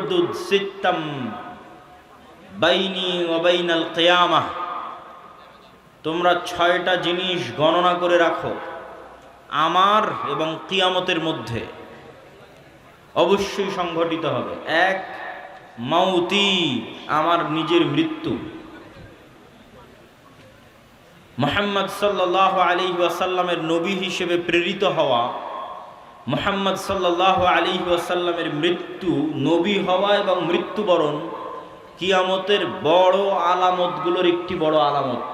উ'দুদ সিত্তাম বাইনি ওয়া বাইনাল কিয়ামাহ, তোমরা 6টা জিনিস গণনা করে রাখো আমার এবং কিয়ামতের মধ্যে অবশ্যই সংঘটিত হবে। এক, মাউতি, আমার নিজের মৃত্যু। মুহাম্মদ সাল্লাল্লাহু আলাইহি ওয়াসাল্লামের নবী হিসেবে প্রেরিত হওয়া, মুহাম্মদ সাল্লাল্লাহু আলাইহি ওয়াসাল্লামের মৃত্যু, নবী হওয়া এবং মৃত্যুবরণ কিয়ামতের বড় আলামতগুলোর একটি বড় আলামত।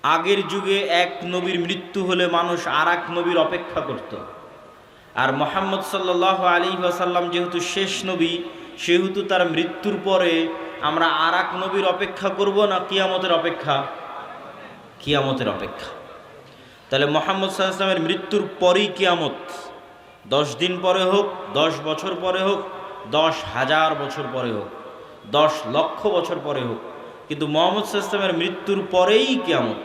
আগের যুগে এক নবীর মৃত্যু হলে মানুষ আর এক নবীর অপেক্ষা করত, আর মুহাম্মদ সাল্লাল্লাহু আলাইহি ওয়াসাল্লাম যেহেতু শেষ নবী, সেহেতু তার মৃত্যুর পরে আমরা আর এক নবীর অপেক্ষা করব না কিয়ামতের অপেক্ষা? কিয়ামতের অপেক্ষা। তাহলে মুহাম্মদ সাল্লাল্লাহু আলাইহি ওয়াসাল্লামের মৃত্যুর পরেই কিয়ামত। 10 দিন পরে হোক, 10 বছর পরে হোক, 10,000 বছর পরে হোক, 10 লক্ষ বছর পরে হোক, কিন্তু মুহাম্মদ সাল্লাল্লাহু আলাইহি ওয়াসাল্লামের মৃত্যুর পরেই কিয়ামত।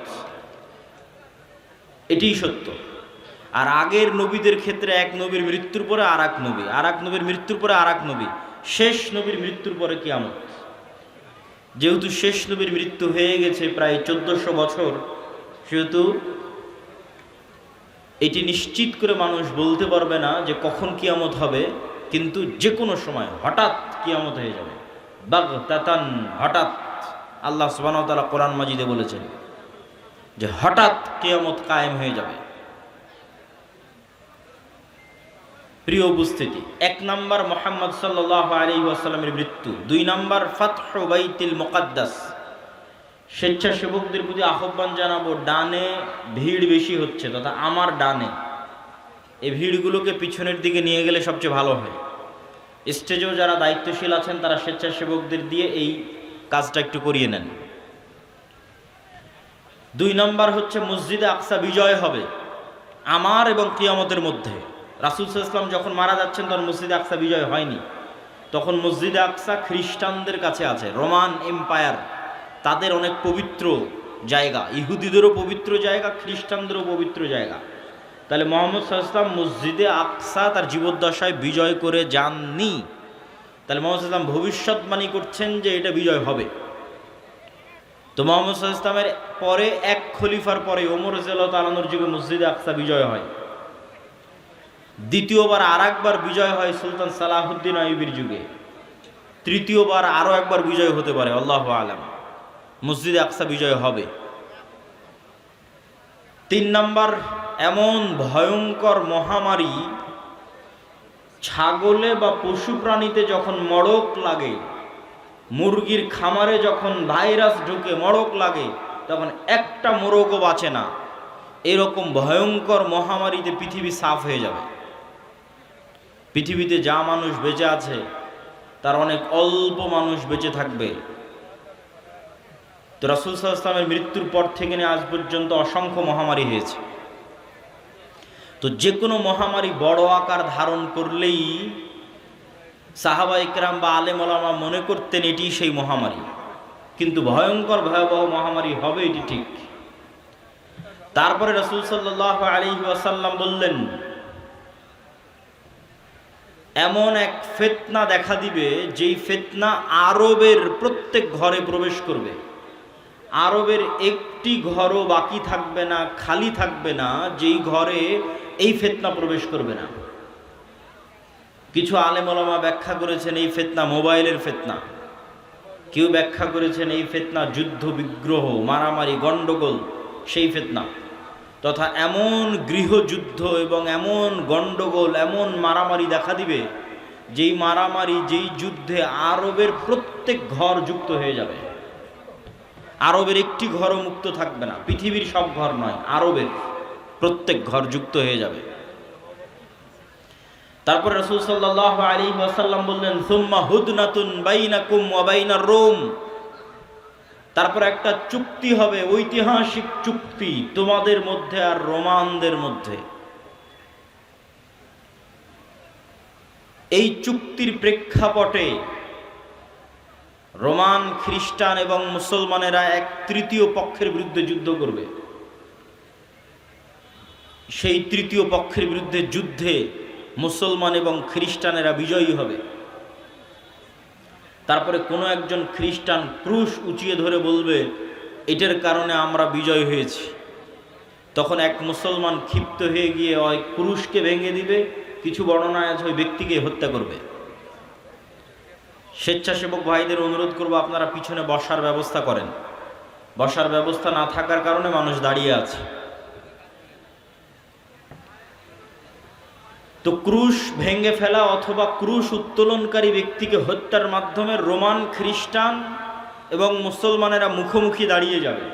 এটিই সত্য। আর আগের নবীদের ক্ষেত্রে এক নবীর মৃত্যুর পরে আর এক নবী, আর এক নবীর মৃত্যুর পরে আর এক নবী, শেষ নবীর মৃত্যুর পরে কিয়ামত। যেহেতু শেষ নবীর মৃত্যু হয়ে গেছে প্রায় 1400 বছর, সেহেতু এটি নিশ্চিত করে মানুষ বলতে পারবে না যে কখন কিয়ামত হবে, কিন্তু যে কোনো সময় হঠাৎ কিয়ামত হয়ে যাবে। বাগতাতান, হঠাৎ। আল্লাহ সুবহানাহু ওয়া তাআলা কোরআন মাজিদে বলেছেন যে হঠাৎ কিয়ামত কায়েম হয়ে যাবে। প্রিয় উপস্থিতি, 1 নাম্বার মুহাম্মদ সাল্লাল্লাহু আলাইহি ওয়াসাল্লামের মৃত্যু। 2 নাম্বার ফাতহু বাইতুল মুকাদ্দাস। স্বেচ্ছাসেবকদের প্রতি আহ্বান জানাবো, ডানে ভিড় বেশি হচ্ছে, তথা আমার ডানে, এই ভিড়গুলোকে পিছনের দিকে নিয়ে গেলে সবচেয়ে ভালো হয়। স্টেজেও যারা দায়িত্বশীল আছেন তারা স্বেচ্ছাসেবকদের দিয়ে এই কাজটা একটু করিয়ে নেন। 2 নাম্বার হচ্ছে মসজিদে আকসা বিজয় হবে আমার এবং কিয়ামতের মধ্যে। রাসূল সাল্লাল্লাহু আলাইহি ওয়াসাল্লাম যখন মারা যাচ্ছেন তখন মসজিদে আকসা বিজয় হয়নি, তখন মসজিদে আকসা খ্রিস্টানদের কাছে আছে। রোমান এম্পায়ার, তাদের অনেক পবিত্র জায়গা, ইহুদিদেরও পবিত্র জায়গা, খ্রিস্টানদেরও পবিত্র জায়গা। তাহলে মুহাম্মদ সাল্লাল্লাহু আলাইহি ওয়াসাল্লাম মসজিদে আকসা তার জীবদ্দশায় বিজয় করে যাননি। তাহলে মুহাম্মদ সাল্লাল্লাহু আলাইহি ওয়াসাল্লাম ভবিষ্যৎবাণী করছেন যে এটা বিজয় হবে। তো মুহাম্মদ সাল্লাল্লাহু আলাইহি ওয়াসাল্লামের পরে এক খলিফার পরে ওমর রাদিয়াল্লাহু তাআলা আনহুর যুগে মসজিদে আকসা বিজয় হয়। দ্বিতীয়বার আর একবার বিজয় হয় সুলতান সালাহুদ্দিন আইয়ুবীর যুগে। তৃতীয়বার আরও একবার বিজয় হতে পারে, আল্লাহু আলাম। মসজিদে আকসা বিজয় হবে। 3 নাম্বার, এমন ভয়ঙ্কর মহামারী, ছাগলে বা পশু প্রাণীতে যখন মড়ক লাগে, মুরগির খামারে যখন ভাইরাস ঢুকে মড়ক লাগে, তখন একটা মোরগও বাঁচে না। এরকম ভয়ঙ্কর মহামারীতে পৃথিবী সাফ হয়ে যাবে। পৃথিবীতে যা মানুষ বেঁচে আছে তার অনেক অল্প মানুষ বেঁচে থাকবে। তো রাসূল সাল্লাল্লাহু আলাইহি ওয়াসাল্লামের মৃত্যুর পর থেকে নিয়ে আজ পর্যন্ত অসংখ্য মহামারী হয়েছে। তো যে কোনো মহামারী বড় আকার ধারণ করলেই সাহাবা ইকরাম বা আলেম ওলামা মনে করতেন এটি সেই মহামারী, কিন্তু ভয়ঙ্কর ভয়াবহ মহামারী হবে এটি ঠিক। তারপরে রাসূল সাল্লাল্লাহু আলাইহি ওয়াসাল্লাম বললেন, এমন এক ফিতনা দেখা দিবে যেই ফিতনা আরবের প্রত্যেক ঘরে প্রবেশ করবে। আরবের একটি ঘরও বাকি থাকবে না, খালি থাকবে না, যেই ঘরে এই ফিতনা প্রবেশ করবে না। কিছু আলেম ওলামা ব্যাখ্যা করেছেন এই ফিতনা মোবাইলের ফিতনা, কেউ ব্যাখ্যা করেছেন এই ফিতনা যুদ্ধ বিগ্রহ, মারামারি, গণ্ডগোল, সেই ফিতনা। তথা এমন গৃহযুদ্ধ এবং এমন গণ্ডগোল, এমন মারামারি দেখা দিবে, যেই মারামারি, যেই যুদ্ধে আরবের প্রত্যেক ঘর যুক্ত হয়ে যাবে। আরবের একটি ঘরও মুক্ত থাকবে না, পৃথিবীর সব ঘর নয়, আরবের প্রত্যেক ঘর যুক্ত হয়ে যাবে। তারপরে রাসূল সাল্লাল্লাহু আলাইহি ওয়াসাল্লাম বললেন, সুম্মা হুদনাতুন বাইনাকুম ওয়া বাইনার রোম। তারপর একটা চুক্তি হবে, ঐতিহাসিক চুক্তি তোমাদের মধ্যে আর রোমানদের মধ্যে। এই চুক্তির প্রেক্ষাপটে রোমান, খ্রিস্টান এবং মুসলমানেরা এক তৃতীয় পক্ষের বিরুদ্ধে যুদ্ধ করবে। সেই তৃতীয় পক্ষের বিরুদ্ধে যুদ্ধে মুসলমান এবং খ্রিস্টানেরা বিজয়ী হবে। তারপরে কোনো একজন খ্রিস্টান ক্রুশ উঁচিয়ে ধরে বলবে এটার কারণে আমরা বিজয় হয়েছি, তখন এক মুসলমান ক্ষিপ্ত হয়ে গিয়ে ওই ক্রুশকে ভেঙে দিবে, কিছু বর্ণনায় আছে ওই ব্যক্তিকে হত্যা করবে। স্বেচ্ছাসেবক ভাইদের অনুরোধ করব আপনারা পিছনে বসার ব্যবস্থা করেন। বসার ব্যবস্থা না থাকার কারণে মানুষ দাঁড়িয়ে আছে। তো ক্রুশ ভেঙে ফেলা অথবা ক্রুশ উত্তোলনকারী ব্যক্তিকে হত্যার মাধ্যমে রোমান, খ্রিস্টান এবং মুসলমানেরা মুখোমুখি দাঁড়িয়ে যাবে।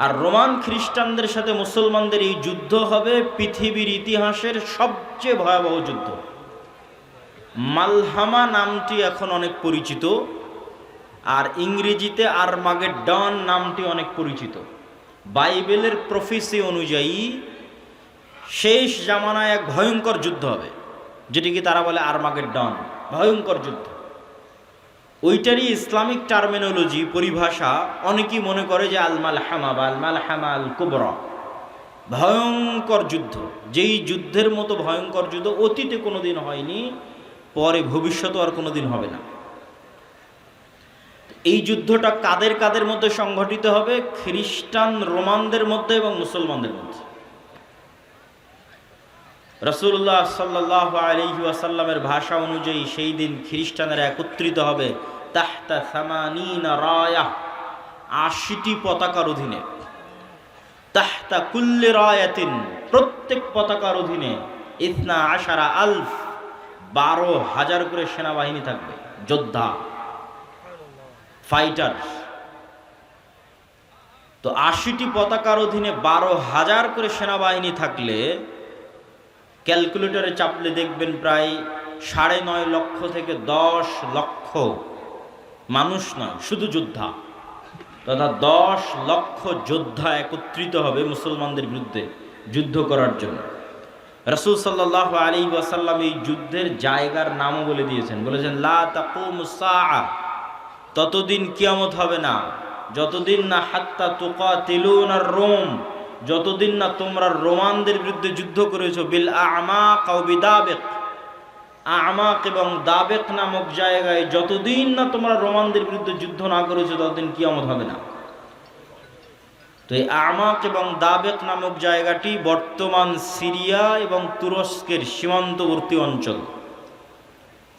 আর রোমান খ্রিস্টানদের সাথে মুসলমানদের এই যুদ্ধ হবে পৃথিবীর ইতিহাসের সবচেয়ে ভয়াবহ যুদ্ধ। মালহামা নামটি এখন অনেক পরিচিত, আর ইংরেজিতে আর্মাগেডন নামটি অনেক পরিচিত। বাইবেলের প্রফেসি অনুযায়ী শেষ জামানায় এক ভয়ঙ্কর যুদ্ধ হবে, যেটিকে তারা বলে আর্মাগেডন, ভয়ঙ্কর যুদ্ধ। ওইটারই ইসলামিক টার্মিনোলজি, পরিভাষা অনেকেই মনে করে যে আল মালহামা বা আল মালহামা আল কুবরা, ভয়ঙ্কর যুদ্ধ। যেই যুদ্ধের মতো ভয়ঙ্কর যুদ্ধ অতীতে কোনোদিন হয়নি, পরে ভবিষ্যতে আর কোনোদিন হবে না। এই যুদ্ধটা কাদের কাদের মধ্যে সংঘটিত হবে? খ্রিস্টান রোমানদের মধ্যে এবং মুসলমানদের মধ্যে। রাসূলুল্লাহ সাল্লাল্লাহু আলাইহি ওয়াসাল্লামের ভাষা অনুযায়ী সেই দিন খ্রিস্টানেরা একত্রিত হবে তাহতা সামানিনা রায়া, ৮০টি পতাকার অধীনে। তাহতা কুল্লি রায়াতিন, প্রত্যেক পতাকার অধীনে ইসনা আশারা আলফ, ১২,০০০ করে সেনাবাহিনী থাকবে, যোদ্ধা, ফাইটার। তো ৮০টি পতাকার অধীনে ১২,০০০ করে সেনাবাহিনী থাকলে ক্যালকুলেটরে চাপলে দেখবেন প্রায় ৯.৫ লক্ষ থেকে ১০ লক্ষ মানুষ নয়, শুধু যোদ্ধা, তথা ১০ লক্ষ যোদ্ধা একত্রিত হবে মুসলমানদের বিরুদ্ধে যুদ্ধ করার জন্য। রাসূল সাল্লাল্লাহু আলাইহি ওয়াসাল্লাম এই যুদ্ধের জায়গার নামও বলে দিয়েছেন, বলেছেন লা তাকুমুস সাআ, ততদিন কিয়ামত হবে না যতদিন না হাত্তা তুকাতিলুনার রোম, যতদিন না তোমরা রোমানদের বিরুদ্ধে যুদ্ধ করেছো, বিল আমাক আও বিদাবিক, আমাক এবং দাবেক নামক জায়গায় যতদিন না তোমরা রোমানদের বিরুদ্ধে যুদ্ধ না করেছো ততদিন কিয়ামত হবে না। তো এই আমাক এবং দাবেক নামক জায়গাটি বর্তমান সিরিয়া এবং তুরস্কের সীমান্তবর্তী অঞ্চল।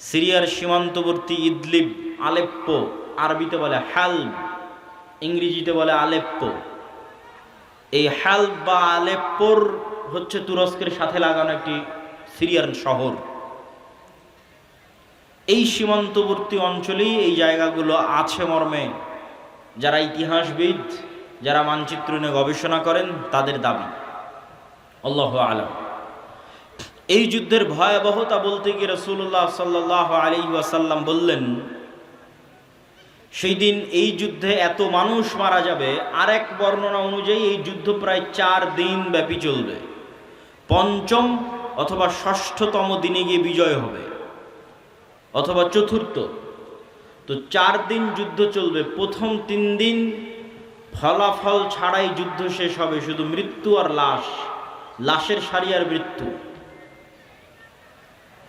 সিরিয়ার সীমান্তবর্তী ইদলিব, আলেপ্পো, আরবিতে বলে হালব, ইংরেজিতে বলে আলেপ্পো। এই হালব বা আলেপ্পোর হচ্ছে তুরস্কের সাথে লাগানো একটি সিরিয়ার শহর। এই সীমান্তবর্তী অঞ্চলেই এই জায়গাগুলো আছে মর্মে যারা ইতিহাসবিদ, যারা মানচিত্র নিয়ে গবেষণা করেন তাদের দাবি। আল্লাহু আলাম। এই যুদ্ধের ভয়াবহতা বলতে গিয়ে রাসূলুল্লাহ সাল্লাল্লাহু আলাইহি ওয়াসাল্লাম বললেন, সেই দিন এই যুদ্ধে এত মানুষ মারা যাবে। আরেক বর্ণনা অনুযায়ী এই যুদ্ধ প্রায় ৪ দিন ব্যাপী চলবে, পঞ্চম অথবা ষষ্ঠতম দিনে গিয়ে বিজয় হবে, অথবা চতুর্থ। তো ৪ দিন যুদ্ধ চলবে। প্রথম ৩ দিন ফলাফল ছাড়াই যুদ্ধ শেষ হবে, শুধু মৃত্যু আর লাশ, লাশের সারি আর মৃত্যু।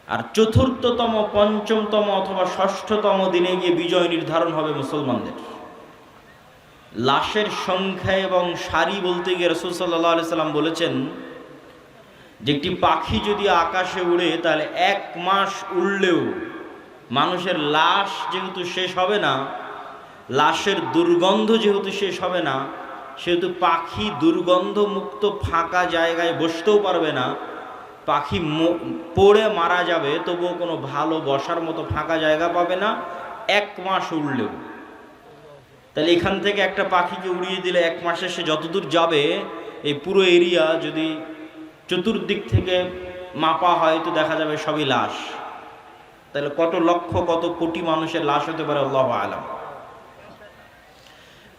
আর চতুর্থতম, পঞ্চমতম অথবা ষষ্ঠতম দিনে গিয়ে বিজয় নির্ধারণ হবে মুসলমানদের। লাশের সংখ্যা এবং সারি বলতে গিয়ে রাসূল সাল্লাল্লাহু আলাইহি সাল্লাম বলেছেন যে একটি পাখি যদি আকাশে উড়ে তাহলে ১ মাস উড়লেও মানুষের লাশ যেহেতু শেষ হবে না, লাশের দুর্গন্ধ যেহেতু শেষ হবে না, সেহেতু পাখি দুর্গন্ধ মুক্ত ফাঁকা জায়গায় বসতেও পারবে না। পাখি পড়ে মারা যাবে, তবুও কোনো ভালো বসার মতো ফাঁকা জায়গা পাবে না ১ মাস উড়লেও। তাহলে এখান থেকে একটা পাখিকে উড়িয়ে দিলে ১ মাসে সে যতদূর যাবে, এই পুরো এরিয়া যদি চতুর্দিক থেকে মাপা হয় তো দেখা যাবে সবই লাশ। তাহলে কত লক্ষ, কত কোটি মানুষের লাশ হতে পারে আল্লাহু আলাম।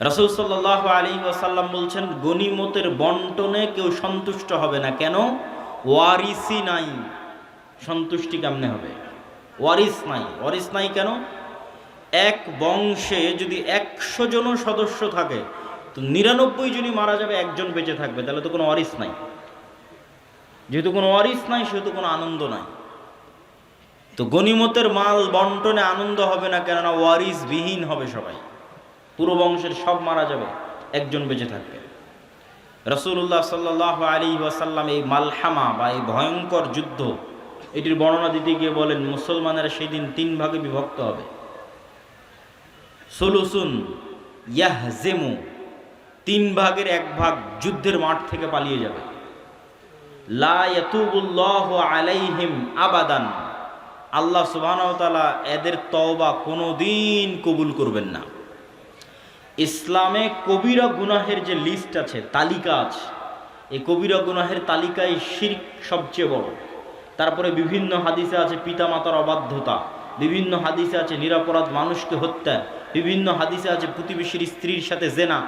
রাসূল সাল্লাল্লাহু আলাইহি ওয়াসাল্লাম বলছেন, গনিমতের বন্টনে কেউ সন্তুষ্ট হবে না। কেন? ওয়ারিসই নাই। সন্তুষ্টি কেমনে হবে? ওয়ারিস নাই। ওয়ারিস নাই কেন? এক বংশে যদি ১০০ জন সদস্য থাকে তো ৯৯ জনই মারা যাবে, একজন বেঁচে থাকবে, তাহলে তো কোনো ওয়ারিস নাই। যেহেতু কোনো ওয়ারিস নাই সেহেতু কোনো আনন্দ নাই। তো গনিমতের মাল বন্টনে আনন্দ হবে না, কেননা ওয়ারিস বিহীন হবে সবাই, পুরো বংশের সব মারা যাবে, একজন বেঁচে থাকবে। রাসূলুল্লাহ সাল্লাল্লাহু আলাইহি ওয়াসাল্লাম এই মালহামা বা এই ভয়ঙ্কর যুদ্ধ এটির বর্ণনা দিতে গিয়ে বলেন, মুসলমানেরা সেই দিন 3 ভাগে বিভক্ত হবে। সুলুসুন ইয়াহজিমু, 3 ভাগের 1 ভাগ যুদ্ধের মাঠ থেকে পালিয়ে যাবে। লা ইয়াতুবুল্লাহু আলাইহিম আবাদান, আল্লাহ সুবহানাহু ওয়া তাআলা এদের তওবা কোনোদিন কবুল করবেন না। ইসলামে কবিরা গুনাহের যে লিস্ট আছে, তালিকা আছে, এই কবিরা গুনাহের তালিকায় শিরক সবচেয়ে বড়। তারপরে বিভিন্ন হাদিসে আছে পিতামাতার অবাধ্যতা, বিভিন্ন হাদিসে আছে নিরপরাধ মানুষকে হত্যা, বিভিন্ন হাদিসে আছে প্রতিবেশীর স্ত্রীর সাথে জেনা।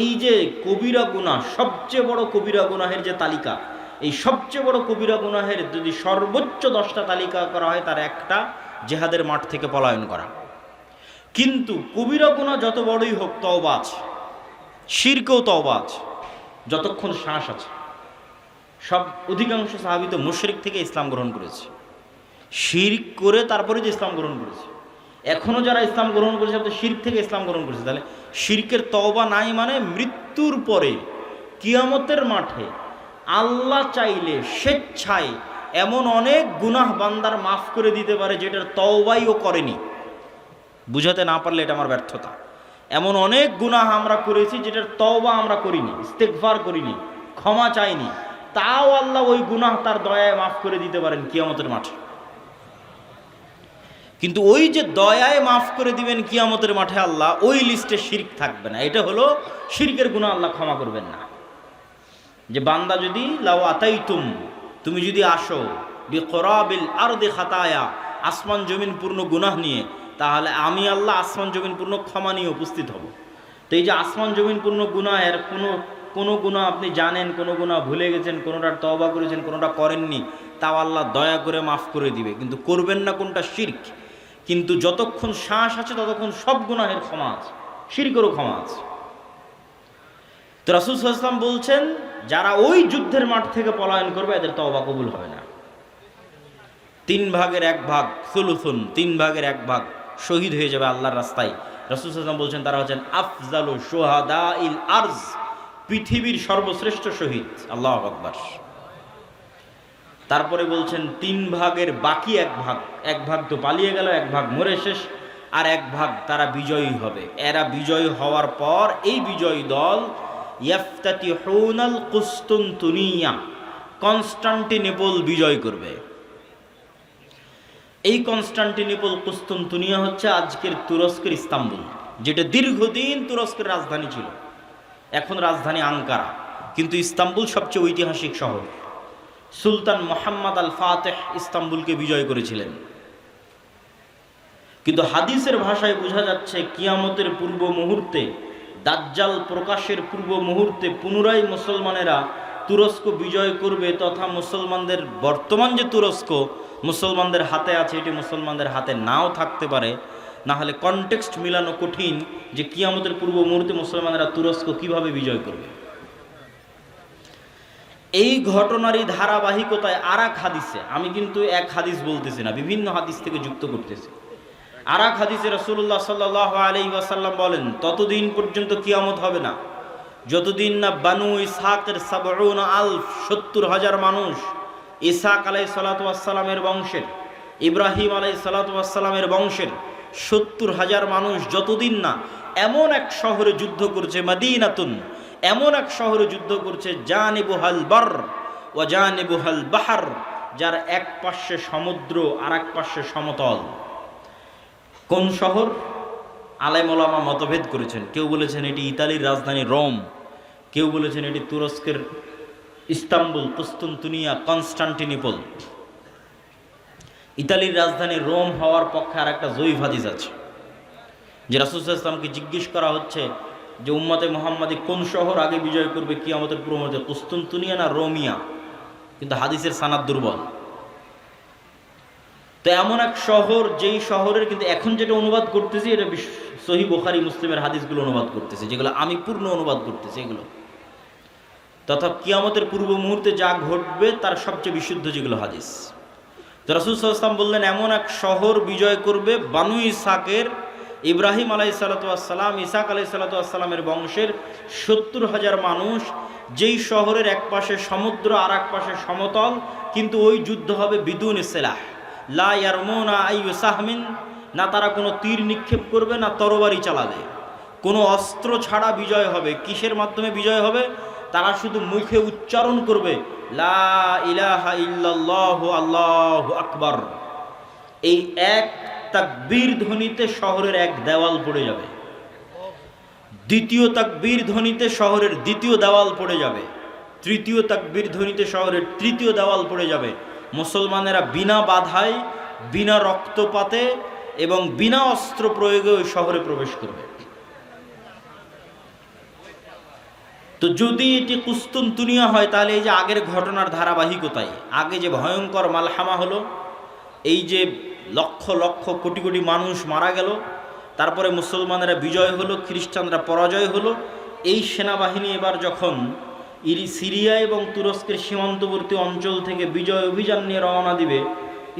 এই যে কবিরা গুনাহ, সবচেয়ে বড় কবিরা গুনাহের যে তালিকা, এই সবচেয়ে বড় কবিরা গুনাহের যদি সর্বোচ্চ 10টা তালিকা করা হয়, তার একটা জিহাদের মাঠ থেকে পলায়ন করা। কিন্তু কবিরা গুনাহ যত বড়ই হোক, তওবা আছে, শিরকেও তওবা আছে, যতক্ষণ শ্বাস আছে। সব অধিকাংশ সাহাবী তো মুশরিক থেকে ইসলাম গ্রহণ করেছে, শিরক করে তারপরে যে ইসলাম গ্রহণ করেছে। এখনও যারা ইসলাম গ্রহণ করেছে তো শিরক থেকে ইসলাম গ্রহণ করেছে। তাহলে শিরকের তওবা নাই মানে মৃত্যুর পরে কিয়ামতের মাঠে আল্লাহ চাইলে স্বেচ্ছায় এমন অনেক গুনাহ বান্দার মাফ করে দিতে পারে যেটার তওবাই ও করেনি। বুঝাতে না পারলে এটা আমার ব্যর্থতা। এমন অনেক গুনাহ আমরা করেছি যেটার তওবা আমরা করিনি, ইস্তেগফার করিনি, ক্ষমা চাইনি, তাও আল্লাহ ওই গুনাহ তার দয়ায় মাফ করে দিতে পারেন কিয়ামতের মাঠে। কিন্তু ওই যে দয়ায় মাফ করে দিবেন কিয়ামতের মাঠে আল্লাহ, ওই লিস্টে শিরক থাকবে না। এটা হলো শিরকের গুনাহ আল্লাহ ক্ষমা করবেন না। যে বান্দা যদি লাউ আতাইতুম, তুমি যদি আসো বিকরাবিল আরদি খাতায়া, আসমান জমিন পূর্ণ গুনাহ নিয়ে, তাহলে আমি আল্লাহ আসমান জমিন পূর্ণ ক্ষমা নিয়ে উপস্থিত হব। তো এই যে আসমান জমিন পূর্ণ গুনাহের কোনো গুনাহ আপনি জানেন, কোনো গুনাহ ভুলে গেছেন, কোনোটার তওবা করেছেন, কোনোটা করেননি, তাও আল্লাহ দয়া করে মাফ করে দিবে। কিন্তু করবেন না কোনটা? শিরক। কিন্তু যতক্ষণ শ্বাস আছে ততক্ষণ সব গুনাহের ক্ষমা আছে, শিরকেরও ক্ষমা আছে। তো রাসূল সাল্লাল্লাহু আলাইহি ওয়াসাল্লাম বলছেন, যারা ওই যুদ্ধের মাঠ থেকে পলায়ন করবে এদের তওবা কবুল হবে না। 3 ভাগের 1 ভাগ, সুলুসুন, 3 ভাগের 1 ভাগ শহীদ হয়ে যাবে আল্লাহর রাস্তায়। রাসূল সাল্লাল্লাহু আলাইহি ওয়াসাল্লাম বলছেন তারা হচ্ছেন আফজালু শুহাদাইল আরজ, পৃথিবীর সর্বশ্রেষ্ঠ শহীদ। আল্লাহু আকবার। তারপরে বলছেন 3 ভাগের বাকি 1 ভাগ, 1 ভাগ তো পালিয়ে গেল, 1 ভাগ মরে শেষ, আর 1 ভাগ তারা বিজয়ী হবে। এরা বিজয়ী হওয়ার পর এই বিজয়ী দল ইয়াফতাতিহুনাল কুসতুনতুনিয়া, কনস্টান্টিনোপল বিজয় করবে। এই কনস্টান্টিনোপল, কুসতুনতুনিয়া হচ্ছে আজকের তুরস্কের ইস্তাম্বুল, যেটা দীর্ঘদিন তুরস্কের রাজধানী ছিল। এখন রাজধানী আঙ্কারা, কিন্তু ইস্তাম্বুল সবচেয়ে ঐতিহাসিক শহর। সুলতান মুহাম্মদ আল ফাতেহ ইস্তাম্বুলকে বিজয় করেছিলেন। কিন্তু হাদিসের ভাষায় বোঝা যাচ্ছে কিয়ামতের পূর্ব মুহূর্তে, দাজ্জাল প্রকাশের পূর্ব মুহূর্তে পুনরায় মুসলমানেরা তুরস্ক বিজয় করবে, তথা মুসলমানদের বর্তমান যে তুরস্ক মুসলমানদের হাতে আছে, এটি মুসলমানদের হাতে নাও থাকতে পারে। না হলে কনটেক্সট মিলানো কঠিন যে কিয়ামতের পূর্ব মুহূর্তে মুসলমানেরা তুরস্ক কিভাবে বিজয় করবে। এই ঘটনারই ধারাবাহিকতায় আর এক হাদিসে, আমি কিন্তু এক হাদিস বলতেছি না, বিভিন্ন হাদিস থেকে যুক্ত করতেছি। আর এক হাদিসে রাসূলুল্লাহ সাল্লাল্লাহু আলাইহি ওয়াসাল্লাম বলেন, ততদিন পর্যন্ত কিয়ামত হবে না যতদিন না বানু ইসহাকের 70,000 মানুষ, ইসহাক আলাইহিস সালাতু ওয়াস সালামের বংশের, ইব্রাহিম আলাইহিস সালাতু ওয়াস সালামের বংশের 70,000 মানুষ যতদিন না এমন এক শহরে যুদ্ধ করছে, মাদিনাতুন, এমন এক শহরে যুদ্ধ করছে, জানিবুহাল বার ওয়া জানিবুহাল বাহর, যার এক পাশে সমুদ্র আর এক পাশে সমতল। কোন শহর? আলেম ওলামা মতভেদ করেছেন। কেউ বলেছেন এটি ইতালির রাজধানী রোম, কেউ বলেছেন এটি তুরস্কের ইস্তাম্বুল, কুসতুনতুনিয়া, কনস্টান্টিনোপল। ইতালির রাজধানী রোম হওয়ার পক্ষে আর একটা জয়ীফ হাদিস আছে, যে রাসূল সাল্লাল্লাহু আলাইহি ওয়াসাল্লামকে জিজ্ঞেস করা হচ্ছে যে উম্মতে মুহাম্মাদি কোন শহর আগে বিজয় করবে কিয়ামতের পূর্ব মুহূর্তে, কুসতুনতুনিয়া না রোমিয়া? কিন্তু হাদিসের সানাদ দুর্বল। তো এমন এক শহর, যেই শহরের কিন্তু এখন যেটা অনুবাদ করতেছি এটা সহিহ বুখারী মুসলিমের হাদিসগুলো অনুবাদ করতেছে, যেগুলো আমি পূর্ণ অনুবাদ করতেছি এগুলো, তথা কিয়ামতের পূর্ব মুহূর্তে যা ঘটবে তার সবচেয়ে বিশুদ্ধ যেগুলো হাদিস। তো রাসূল সাল্লাল্লাহু আলাইহি ওয়াসাল্লাম বললেন, এমন এক শহর বিজয় করবে বানু ইসহাকের, ইব্রাহিম আলাইহিসসালাতু ওয়াসসালাম, ইসহাক আলাইহিসসালাতু ওয়াসসালামের বংশের ৭০,০০০ মানুষ, যেই শহরের এক পাশে সমুদ্র আর এক পাশে সমতল, কিন্তু ওই যুদ্ধ হবে বিদুন সিলাহ, লা ইয়ারমুনা আইয়ু সাহমিন, না তারা কোনো তীর নিক্ষেপ করবে না তরবারি চালাবে, কোনো অস্ত্র ছাড়া বিজয় হবে। কিসের মাধ্যমে বিজয় হবে? তারা শুধু মুখে উচ্চারণ করবে, লা ইলাহা ইল্লাল্লাহু আল্লাহু আকবার। এই এক তাকবীর ধ্বনিতে শহরের এক দেওয়াল পড়ে যাবে, দ্বিতীয় তাকবীর ধ্বনিতে শহরের দ্বিতীয় দেওয়াল পড়ে যাবে, তৃতীয় তাকবীর ধ্বনিতে শহরের তৃতীয় দেওয়াল পড়ে যাবে। মুসলমানেরা বিনা বাধায়, বিনা রক্তপাতে এবং বিনা অস্ত্র প্রয়োগে ওই শহরে প্রবেশ করবে। তো যদি এটি কুস্তুনতুনিয়া হয়, তাহলে এই যে আগের ঘটনার ধারাবাহিকতায়, আগে যে ভয়ঙ্কর মালহামা হলো, এই যে লক্ষ লক্ষ কোটি কোটি মানুষ মারা গেল, তারপরে মুসলমানেরা বিজয় হলো, খ্রিস্টানরা পরাজয় হলো, এই সেনাবাহিনী এবার যখন সিরিয়া এবং তুরস্কের সীমান্তবর্তী অঞ্চল থেকে বিজয় অভিযান নিয়ে রওনা দিবে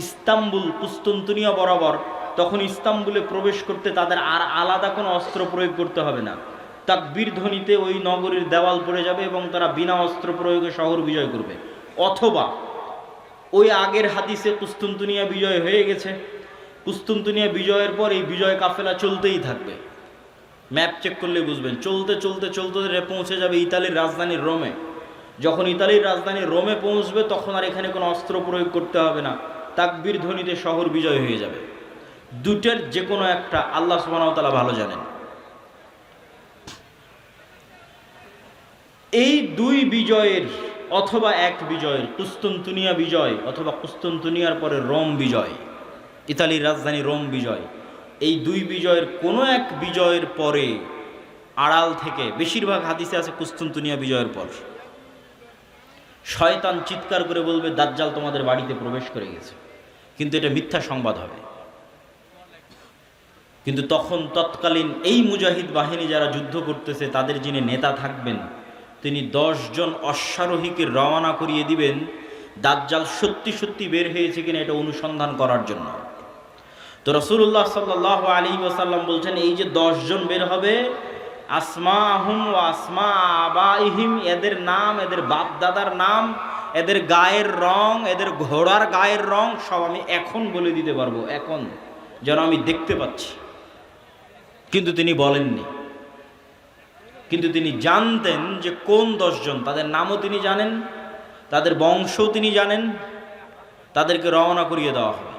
ইস্তাম্বুল কুস্তুনতুনিয়া বরাবর, তখন ইস্তাম্বুলে প্রবেশ করতে তাদের আর আলাদা কোনো অস্ত্র প্রয়োগ করতে হবে না। তাকবীর ধ্বনিতে ওই নগরীর দেওয়াল পড়ে যাবে এবং তারা বিনা অস্ত্র প্রয়োগে শহর বিজয় করবে। অথবা ওই আগের হাদিসে কুস্তুনতুনিয়া বিজয় হয়ে গেছে, কুস্তুনতুনিয়া বিজয়ের পর এই বিজয় কাফেলা চলতেই থাকবে। ম্যাপ চেক করলে বুঝবেন, চলতে চলতে চলতে পৌঁছে যাবে ইতালির রাজধানী রোমে। যখন ইতালির রাজধানী রোমে পৌঁছবে তখন আর এখানে কোনো অস্ত্র প্রয়োগ করতে হবে না, তাকবীর ধ্বনিতে শহর বিজয় হয়ে যাবে। দুটের যে কোনো একটা আল্লাহ সুবহানাহু ওয়া তাআলা ভালো জানেন। এই দুই বিজয়ের অথবা এক বিজয়ের, কুস্তুনতুনিয়া বিজয় অথবা কুস্তুনতুনিয়ার পরে রোম বিজয়, ইতালির রাজধানী রোম বিজয়, এই দুই বিজয়ের কোনো এক বিজয়ের পরে আড়াল থেকে, বেশিরভাগ হাদিসে আছে কুস্তুনতুনিয়া বিজয়ের পর, শয়তান চিৎকার করে বলবে, দাজ্জাল তোমাদের বাড়িতে প্রবেশ করে গেছে। কিন্তু এটা মিথ্যা সংবাদ হবে। কিন্তু তখন তৎকালীন এই মুজাহিদ বাহিনী যারা যুদ্ধ করতেছে, তাদের যিনি নেতা থাকবেন, তিনি 10 জন অশ্বারোহীকে রওনা করিয়ে দিবেন দাজ্জাল সত্যি সত্যি বের হয়েছে কিনা এটা অনুসন্ধান করার জন্য। তো রাসূলুল্লাহ সাল্লাল্লাহু আলাইহি ওয়াসাল্লাম বলছেন, এই যে 10 জন বের হবে, আসমাহুম ওয়া আসমা আবাইহিম, এদের নাম, এদের বাপ দাদার নাম, এদের গায়ের রং, এদের ঘোড়ার গায়ের রং সব আমি এখন বলে দিতে পারবো, এখন যেন আমি দেখতে পাচ্ছি। কিন্তু তিনি বলেননি, কিন্তু তিনি জানতেন যে কোন 10 জন, তাদের নামও তিনি জানেন, তাদের বংশও তিনি জানেন, তাদেরকে রওনা করিয়ে দেওয়া হবে।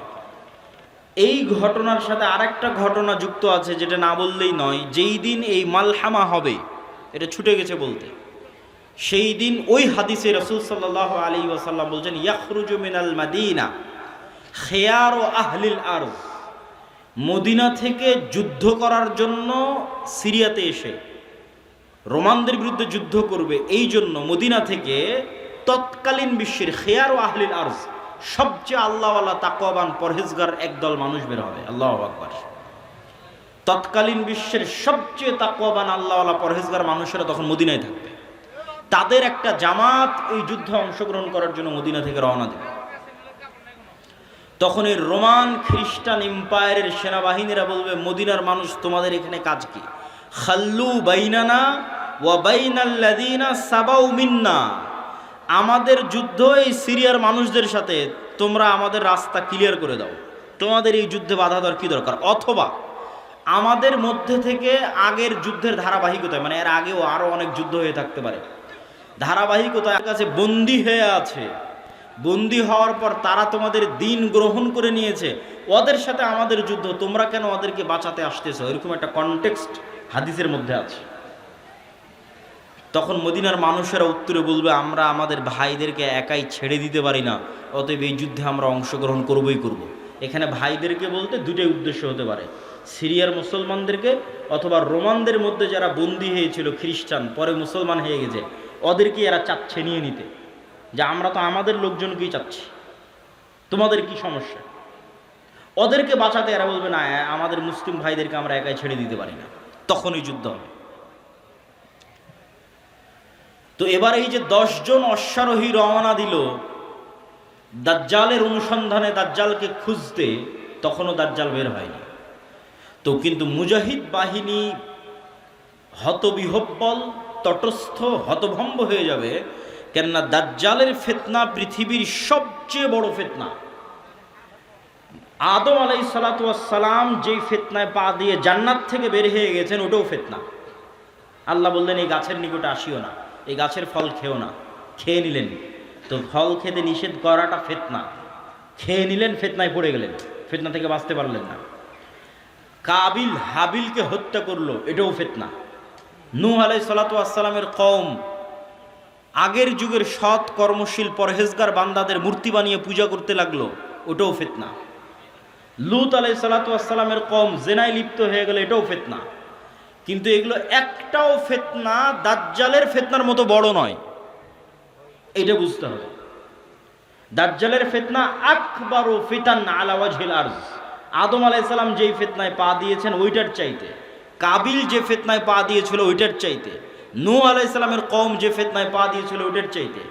এই ঘটনার সাথে আরেকটা ঘটনা যুক্ত আছে যেটা না বললেই নয়। যেই দিন এই মালহামা হবে, এটা ছুটে গেছে বলতে, সেই দিন ওই হাদিসে রাসূল সাল্লাল্লাহু আলাইহি ওয়াসাল্লাম বলছেন, ইয়াখরুজু মিনাল মাদিনা খিয়ারু আহলিল আরদ, মদিনা থেকে যুদ্ধ করার জন্য সিরিয়াতে এসে রোমানদের বিরুদ্ধে যুদ্ধ করবে, এই জন্য মদিনা থেকে তৎকালীন বিশ্বের খিয়ারু আহলিল আরদ, সবচেয়ে আল্লাহওয়ালা তাকওয়াবান পরহেজগার একদল মানুষ বের হবে। আল্লাহু আকবার। তৎকালীন বিশ্বের সবচেয়ে তাকওয়াবান আল্লাহওয়ালা পরহেজগার মানুষেরা তখন মদিনায় থাকবে। তাদের একটা জামাত এই যুদ্ধে অংশগ্রহণ করার জন্য মদিনা থেকে রওনা দেবে। তখন এই রোমান খ্রিস্টান এম্পায়ারের সেনাবাহিনীরা বলবে, মদিনার মানুষ তোমাদের এখানে কাজ কি? খাল্লু বাইনানা ওয়া বাইনাল্লাযিনা সাবাউ মিন্না, আমাদের যুদ্ধ এই সিরিয়ার মানুষদের সাথে, তোমরা আমাদের রাস্তা ক্লিয়ার করে দাও, তোমাদের এই যুদ্ধে বাধা দেওয়ার কি দরকার? অথবা আমাদের মধ্যে থেকে আগের যুদ্ধের ধারাবাহিকতায়, মানে এর আগেও আরও অনেক যুদ্ধ হয়ে থাকতে পারে, ধারাবাহিকতার কাছে বন্দী হয়ে আছে, বন্দী হওয়ার পর তারা তোমাদের দিন গ্রহণ করে নিয়েছে, ওদের সাথে আমাদের যুদ্ধ, তোমরা কেন ওদেরকে বাঁচাতে আসতেছো? এরকম একটা কনটেক্সট হাদিসের মধ্যে আছে। তখন মদিনার মানুষেরা উত্তরে বলবে, আমরা আমাদের ভাইদেরকে একাই ছেড়ে দিতে পারি না, অতএব এই যুদ্ধে আমরা অংশগ্রহণ করবই করব। এখানে ভাইদেরকে বলতে দুটোই উদ্দেশ্য হতে পারে, সিরিয়ার মুসলমানদেরকে অথবা রোমানদের মধ্যে যারা বন্দী হয়েছিল খ্রিস্টান, পরে মুসলমান হয়ে গেছে, ওদেরকে এরা চাচ্ছে নিয়ে নিতে, যে আমরা তো আমাদের লোকজনকেই চাচ্ছি, তোমাদের কি সমস্যা? ওদেরকে বাঁচাতে এরা বলবে, না আমাদের মুসলিম ভাইদেরকে আমরা একাই ছেড়ে দিতে পারি না, তখনই যুদ্ধ হবে। তো এবার এই যে 10 জন অশ্বারোহী রওনা দিল, দাজ্জালের অনুসন্ধানে, দাজ্জালকে খুঁজতে তখনও দাজ্জাল বের হয়নি। তো কিন্তু মুজাহিদ বাহিনী হতবিহব্বল, তটস্থ, হতভম্ব হয়ে যাবে। কেননা দাজ্জালের ফিতনা পৃথিবীর সবচেয়ে বড় ফিতনা। আদম আলাইহিস সালাতু ওয়াস সালাম যেই ফিতনায় পা দিয়ে জান্নাত থেকে বের হয়ে গেছেন, ওটাও ফিতনা। আল্লাহ বললেন এই গাছের নিকটে আসিও না, এই গাছের ফল খেও না। খেয়ে নিলেন। তো ফল খেতে নিষেধ করাটা ফিতনা, খেয়ে নিলেন, ফিতনায় পড়ে গেলেন, ফিতনা থেকে বাঁচতে পারলেন না। কাবিল হাবিলকে হত্যা করলো, এটাও ফিতনা। নূহ আলাইহিস সালাতু ওয়াস সালামের কওম আগের যুগের সৎ কর্মশীল পরহেজগার বান্দাদের মূর্তি বানিয়ে পূজা করতে লাগলো, ওটাও ফিতনা। লূত আলাইহিস সালাতু ওয়াস সালামের কওম জেনায় লিপ্ত হয়ে গেল, এটাও ফিতনা। কিন্তু এগুলো একটাও ফিতনা দাজ্জালের ফিতনার মতো বড় নয়, এটা বুঝতে হবে। দাজ্জালের ফিতনা আকবারু ফিতান আলা ওয়াজহিল আরজ। আদম আলাইহিস সালাম যেই ফিতনায় পা দিয়েছেন ওইটার চাইতে, কাবিল যে ফিতনায় পা দিয়েছিল ওইটার চাইতে, নূহ আলাইহিস সালামের কওম যে ফিতনায় পা দিয়েছিল ওইটার চাইতে,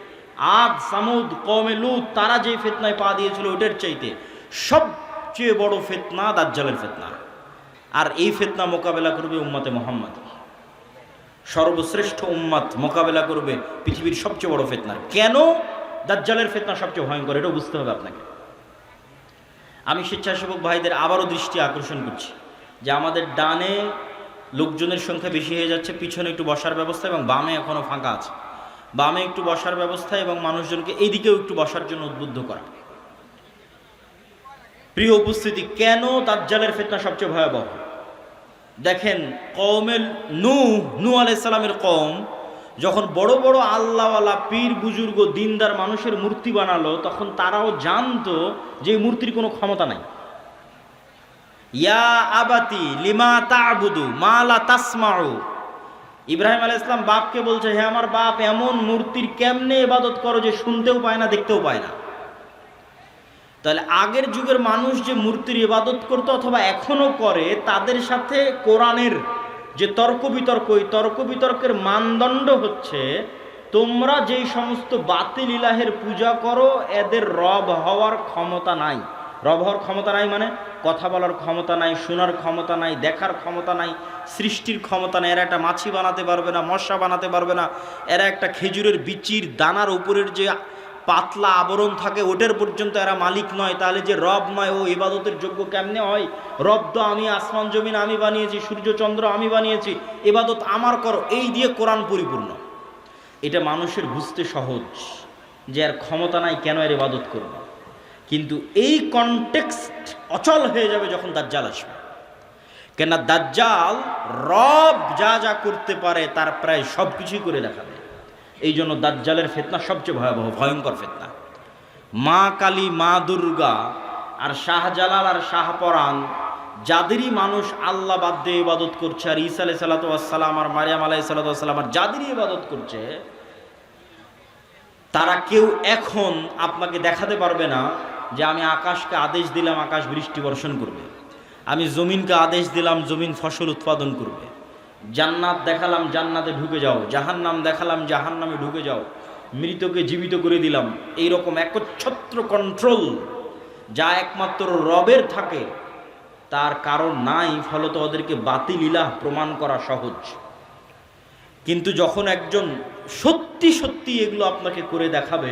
আদ সামুদ কওমে লূত তারা যে ফিতনায় পা দিয়েছিল ওইটার চাইতে সবচেয়ে বড় ফিতনা দাজ্জালের ফিতনা। আর এই ফিতনা মোকাবেলা করবে উম্মতে মুহাম্মদ, সর্বশ্রেষ্ঠ উম্মত মোকাবেলা করবে পৃথিবীর সবচেয়ে বড় ফিতনার। কেন দাজ্জালের ফিতনা সবচেয়ে ভয়ঙ্কর, এটাও বুঝতে হবে আপনাকে। আমি স্বেচ্ছাসেবক ভাইদের আবারও দৃষ্টি আকর্ষণ করছি যে আমাদের ডানে লোকজনের সংখ্যা বেশি হয়ে যাচ্ছে, পিছনে একটু বসার ব্যবস্থা এবং বামে এখনও ফাঁকা আছে। বামে একটু বসার ব্যবস্থা এবং মানুষজনকে এইদিকেও একটু বসার জন্য উদ্বুদ্ধ করা। প্রিয় উপস্থিতি, কেন দাজ্জালের ফিতনা সবচেয়ে ভয়াবহ? দেখেন, কওমের নূহ আলাইহিস সালামের কওম যখন বড় বড় আল্লাহওয়ালা পীর বুজুর্গ দিনদার মানুষের মূর্তি বানালো, তখন তারাও জানতো যে এই মূর্তির কোনো ক্ষমতা নাই। ইয়া আবাতি লিমা তা'বুদু মা লা তাসমাউ। ইব্রাহিম আলাইহিস সালাম বাপকে বলছে, হে আমার বাপ, এমন মূর্তির কেমনে ইবাদত করো যে শুনতেও পায় না, দেখতেও পায় না। তাহলে আগের যুগের মানুষ যে মূর্তির ইবাদত করতো অথবা এখনো করে, তাদের সাথে কোরআনের যে তর্ক বিতর্ক, এই তর্ক বিতর্কের মানদণ্ড হচ্ছে তোমরা যেই সমস্ত বাতিল ইলাহের পূজা করো এদের রব হওয়ার ক্ষমতা নাই। রব হওয়ার ক্ষমতা নাই মানে কথা বলার ক্ষমতা নাই, শোনার ক্ষমতা নাই, দেখার ক্ষমতা নাই, সৃষ্টির ক্ষমতা নাই। এরা একটা মাছি বানাতে পারবে না, মশা বানাতে পারবে না। এরা একটা খেজুরের বিচির দানার উপরের যে পাতলা আবরণ থাকে ওটার পর্যন্ত এরা মালিক নয়। তাহলে যে রব নয়, ও ইবাদতের যোগ্য কেমনে হয়? রব তো আমি, আসমান জমিন আমি বানিয়েছি, সূর্য চন্দ্র আমি বানিয়েছি, ইবাদত আমার করো, এই দিয়ে কোরআন পরিপূর্ণ। এটা মানুষের বুঝতে সহজ যে এর ক্ষমতা নাই, কেন এর ইবাদত করব। কিন্তু এই কনটেক্সট অচল হয়ে যাবে যখন দাজ্জাল আসবে। কেন দাজ্জাল রব যা যা করতে পারে তার প্রায় সব কিছুই করে দেখাবে। এই জন্য দাজ্জালের ফিতনা সবচেয়ে ভয়াবহ, ভয়ঙ্কর ফিতনা। মা কালী, মা দুর্গা আর শাহজালাল আর শাহপরাণ যাদেরই মানুষ আল্লাহ বাদ দিয়ে ইবাদত করছে, আর ঈসা আলাইহিস সালাতু ওয়াস সালাম আর মারিয়াম আলাইহিস সালাতু ওয়াস সালাম আর যাদেরই ইবাদত করছে, তারা কেউ এখন আপনাকে দেখাতে পারবে না যে আমি আকাশকে আদেশ দিলাম আকাশ বৃষ্টি বর্ষণ করবে, আমি জমিনকে আদেশ দিলাম জমিন ফসল উৎপাদন করবে, জান্নাত দেখালাম জান্নাতে ঢুকে যাও, জাহান্নাম দেখালাম জাহান্নামে ঢুকে যাও, মৃতকে জীবিত করে দিলাম। এইরকম একচ্ছত্র কন্ট্রোল যা একমাত্র রবের থাকে তার কারণ নাই, ফলত ওদেরকে বাতিল ইলাহ প্রমাণ করা সহজ। কিন্তু যখন একজন সত্যি সত্যি এগুলো আপনাকে করে দেখাবে,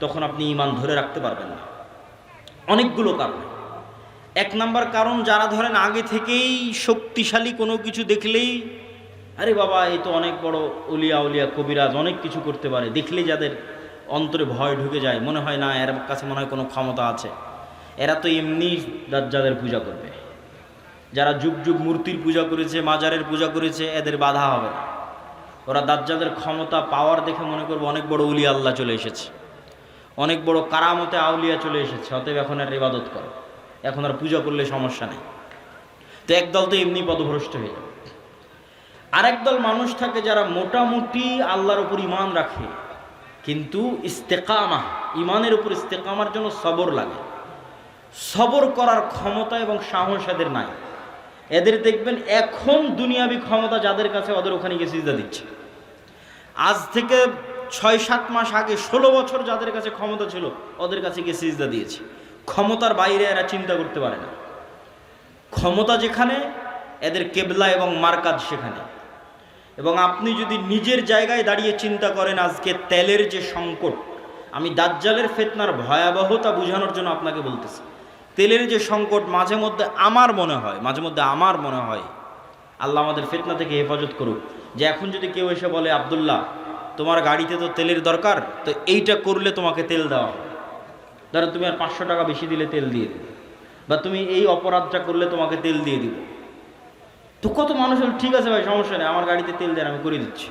তখন আপনি ঈমান ধরে রাখতে পারবেন না। অনেকগুলো কারণ। এক নাম্বার কারণ, যারা ধরেন আগে থেকেই শক্তিশালী কোনো কিছু দেখলেই আরে বাবা এই তো অনেক বড় উলিয়া উলিয়া কবিরাজ, অনেক কিছু করতে পারে, দেখলেই যাদের অন্তরে ভয় ঢুকে যায়, মনে হয় না এর কাছে মনে হয় কোনো ক্ষমতা আছে, এরা তো এমনি দাজ্জালের পূজা করবে। যারা যুগ যুগ মূর্তির পূজা করেছে, মাজারের পূজা করেছে, এদের বাধা হবে না। ওরা দাজ্জালের ক্ষমতা পাওয়ার দেখে মনে করবে অনেক বড় উলিয়া আল্লাহ চলে এসেছে, অনেক বড় কারামতে আউলিয়া চলে এসেছে, অতএব এখন আর ইবাদত করো, এখন আর পূজা করলে সমস্যা নেই। তো একদল তো এমনি পদভ্রষ্ট হয়ে যাবে। আরেক দল মানুষ থাকে যারা মোটামুটি আল্লাহর উপর ঈমান রাখে, কিন্তু ইস্তেকামা, ঈমানের উপর ইস্তেকামার জন্য সবর লাগে। সবর করার ক্ষমতা এবং সাহস এদের নাই। এদের দেখবেন এখন দুনিয়াবি ক্ষমতা যাদের কাছে, ওদের ওখানে গিয়ে সিজদা দিচ্ছে। আজ থেকে 6-7 মাস আগে 16 বছর যাদের কাছে ক্ষমতা ছিল ওদের কাছে গিয়ে সিজদা দিয়েছে। ক্ষমতার বাইরে এরা চিন্তা করতে পারে না। ক্ষমতা যেখানে, এদের কেবলা এবং মারকাজ সেখানে। এবং আপনি যদি নিজের জায়গায় দাঁড়িয়ে চিন্তা করেন, আজকে তেলের যে সংকট, আমি দাজ্জালের ফিতনার ভয়াবহতা বোঝানোর জন্য আপনাকে বলতেছি। তেলের যে সংকট, মাঝে মধ্যে আমার মনে হয় আল্লাহ আমাদের ফিতনা থেকে হেফাজত করুক, যে এখন যদি কেউ এসে বলে, আব্দুল্লাহ তোমার গাড়িতে তো তেলের দরকার, তো এইটা করলে তোমাকে তেল দেওয়া হবে, ধরো তুমি আর 500 টাকা বেশি দিলে তেল দিয়ে দেবে, বা তুমি এই অপরাধটা করলে তোমাকে তেল দিয়ে দিব। তো কত মানুষ হল, ঠিক আছে ভাই সমস্যা নেই, আমার গাড়িতে তেল দেন, আমি করে দিচ্ছি।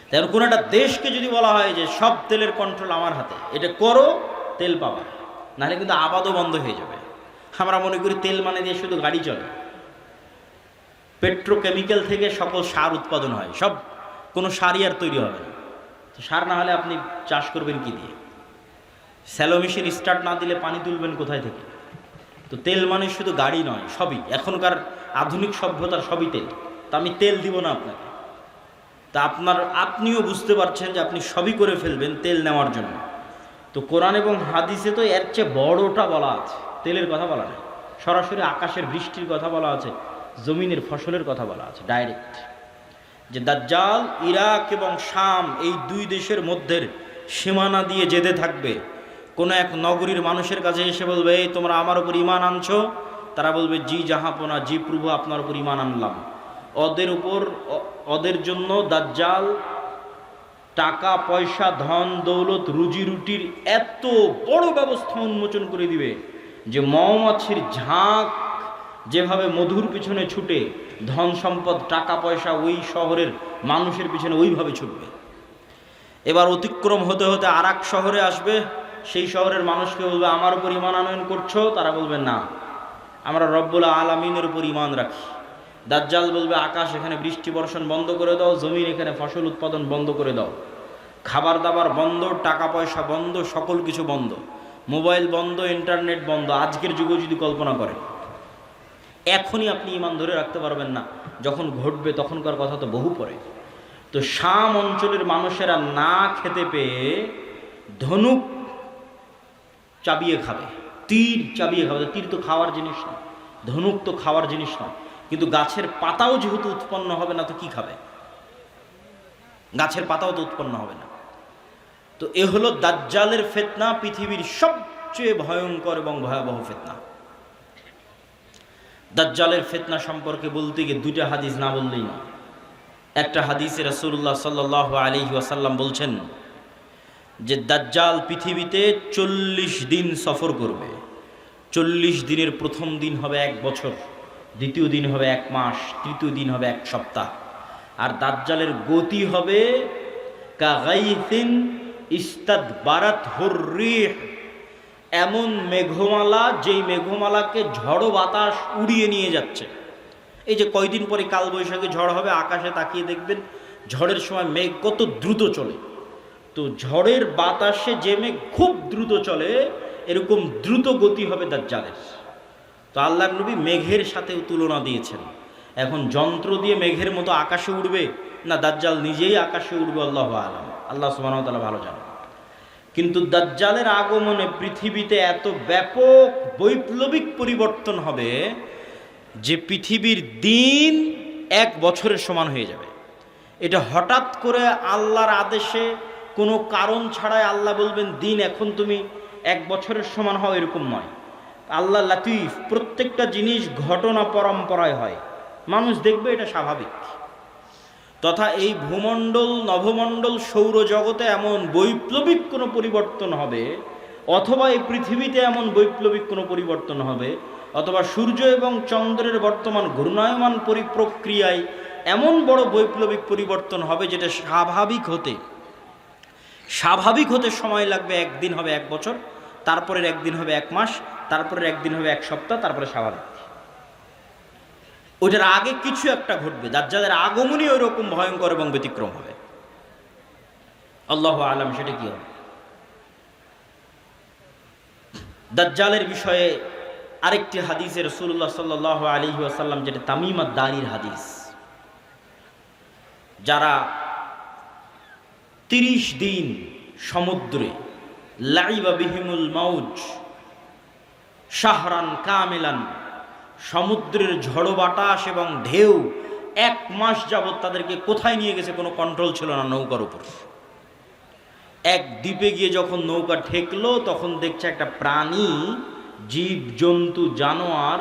তেমন কোনো একটা দেশকে যদি বলা হয় যে সব তেলের কন্ট্রোল আমার হাতে, এটা করো, তেল পাবা, নাহলে কিন্তু আবাদও বন্ধ হয়ে যাবে। আমরা মনে করি তেল মানে দিয়ে শুধু গাড়ি চলে। পেট্রোকেমিক্যাল থেকে সকল সার উৎপাদন হয়, সব কোনো সারই আর তৈরি হবে না। তো সার না হলে আপনি চাষ করবেন কি দিয়ে? স্যালো মেশিন স্টার্ট না দিলে পানি তুলবেন কোথায় থেকে? তো তেল মানে শুধু গাড়ি নয়, সবই। এখনকার আধুনিক সভ্যতার সবই তেল। তা আমি তেল দিব না আপনাকে, তা আপনিও বুঝতে পারছেন যে আপনি সবই করে ফেলবেন তেল নেওয়ার জন্য। তো কোরআন এবং হাদিসে তো এর চেয়ে বড়টা বলা আছে, তেলের কথা বলা নেই। সরাসরি আকাশের বৃষ্টির কথা বলা আছে, জমিনের ফসলের কথা বলা আছে ডাইরেক্ট, যে দাজ্জাল ইরাক এবং শাম এই 2 দেশের মধ্যে সীমানা দিয়ে যেতে থাকবে। কোনো এক নগরীর মানুষের কাছে এসে বলবে, এই তোমরা আমার উপর ঈমান আনছো? তারা বলবে, জি জাহাপনা, জি প্রভু, আপনার উপর ঈমান আনলাম। ওদের জন্য দাজ্জাল টাকা পয়সা, ধন দৌলত, রুজি রুটির এত বড় ব্যবস্থা উন্মোচন করে দিবে যে মৌমাছির ঝাঁক যেভাবে মধুর পিছনে ছুটে, ধন সম্পদ টাকা পয়সা ওই শহরের মানুষের পিছনে ওইভাবে ছুটবে। এবার অতিক্রম হতে হতে আর এক শহরে আসবে, সেই শহরের মানুষকে বলবে, আমার উপর ঈমান আনয়ন করছো? তারা বলবে, না, আমরা রব্বুল আলামিনের উপর ঈমান রাখি। দাজ্জাল বলবে, আকাশ এখানে বৃষ্টি বর্ষণ বন্ধ করে দাও, জমিন এখানে ফসল উৎপাদন বন্ধ করে দাও, খাবার দাবার বন্ধ, টাকা পয়সা বন্ধ, সকল কিছু বন্ধ, মোবাইল বন্ধ, ইন্টারনেট বন্ধ। আজকের যুগে যদি কল্পনা করেন, এখনই আপনি ঈমান ধরে রাখতে পারবেন না, যখন ঘটবে তখনকার কথা তো বহু পরে। তো শাম অঞ্চলের মানুষেরা না খেতে পেয়ে ধনুক চাবিয়ে খাবে, তীর চাবিয়ে খাবে। তীর তো খাওয়ার জিনিস না, ধনুক তো খাওয়ার জিনিস নয়, কিন্তু গাছের পাতাও যেহেতু উৎপন্ন হবে না, তো কি খাবে? গাছের পাতাও তো উৎপন্ন হবে না। তো এ হলো দাজ্জালের ফিতনা, পৃথিবীর সবচেয়ে ভয়ঙ্কর এবং ভয়াবহ ফিতনা। দাজ্জালের ফিতনা সম্পর্কে বলতে গিয়ে 2টা হাদিস না বললেই না। একটা হাদিসে রাসূলুল্লাহ সাল্লাল্লাহু আলাইহি ওয়াসাল্লাম বলছেন যে দাজ্জাল পৃথিবীতে 40 দিন সফর করবে। 40 দিনের প্রথম দিন হবে 1 বছর, দ্বিতীয় দিন হবে 1 মাস, তৃতীয় দিন হবে 1 সপ্তাহ। আর দাজ্জালের গতি হবে কাগাইসিন ইস্তাদবারাত হুররিহ, এমন মেঘমালা যেই মেঘমালাকে ঝড়ো বাতাস উড়িয়ে নিয়ে যাচ্ছে। এই যে কয়দিন পরে কালবৈশাখী ঝড় হবে, আকাশে তাকিয়ে দেখবেন ঝড়ের সময় মেঘ কত দ্রুত চলে। তো ঝড়ের বাতাসে যে মেঘ খুব দ্রুত চলে, এরকম দ্রুত গতি হবে দাজ্জালের। তো আল্লাহর নবী মেঘের সাথে তুলনা দিয়েছেন। এখন যন্ত্র দিয়ে মেঘের মতো আকাশে উড়বে না দাজ্জাল নিজেই আকাশে উড়বে, আল্লাহু আলাম, আল্লাহ সুবহানাহু ওয়া তাআলা ভালো জানেন। কিন্তু দাজ্জালের আগমনে পৃথিবীতে এত ব্যাপক বৈপ্লবিক পরিবর্তন হবে যে পৃথিবীর দিন 1 বছরের সমান হয়ে যাবে। এটা হঠাৎ করে আল্লাহর আদেশে, কোনো কারণ ছাড়াই আল্লাহ বলবেন দিন এখন তুমি 1 বছরের সমান হও, এরকম নয়। আল্লাহ লাতিফ, প্রত্যেকটা জিনিস ঘটনা পরম্পরায় হয়, মানুষ দেখবে এটা স্বাভাবিক। তথা এই ভূমণ্ডল, নভমণ্ডল, সৌরজগতে এমন বৈপ্লবিক কোনো পরিবর্তন হবে, অথবা এই পৃথিবীতে এমন বৈপ্লবিক কোনো পরিবর্তন হবে, অথবা সূর্য এবং চন্দ্রের বর্তমান ঘূর্ণায়মান প্রক্রিয়ায় এমন বড় বৈপ্লবিক পরিবর্তন হবে যেটা স্বাভাবিক হতে সময় লাগবে। 1 দিন হবে 1 বছর, তারপরের 1 দিন হবে 1 মাস, তারপরের 1 দিন হবে 1 সপ্তাহ, তারপরে স্বাভাবিক। ওইটার আগে কিছু একটা ঘটবে। দাজ্জালের আগমনই ওই রকম ভয়ঙ্কর এবং ব্যতিক্রম হবে। আল্লাহু আলাম সেটা কি হবে। দাজ্জালের বিষয়ে আরেকটি হাদিসে রাসূলুল্লাহ সাল্লাল্লাহু আলাইহি ওয়াসাল্লাম, যেটা তামিম আদ-দারির হাদিস, যারা 30 দিন সমুদ্রে, লাইবা বিহিমুল মাউজ শাহরান কামিলান, সমুদ্রের ঝড়ো বাতাস এবং ঢেউ 1 মাস যাবৎ তাদেরকে কোথায় নিয়ে গেছে কোনো কন্ট্রোল ছিল না নৌকার উপর। এক দ্বীপে গিয়ে যখন নৌকা ঠেকলো তখন দেখছে একটা প্রাণী, জীবজন্তু জানোয়ার,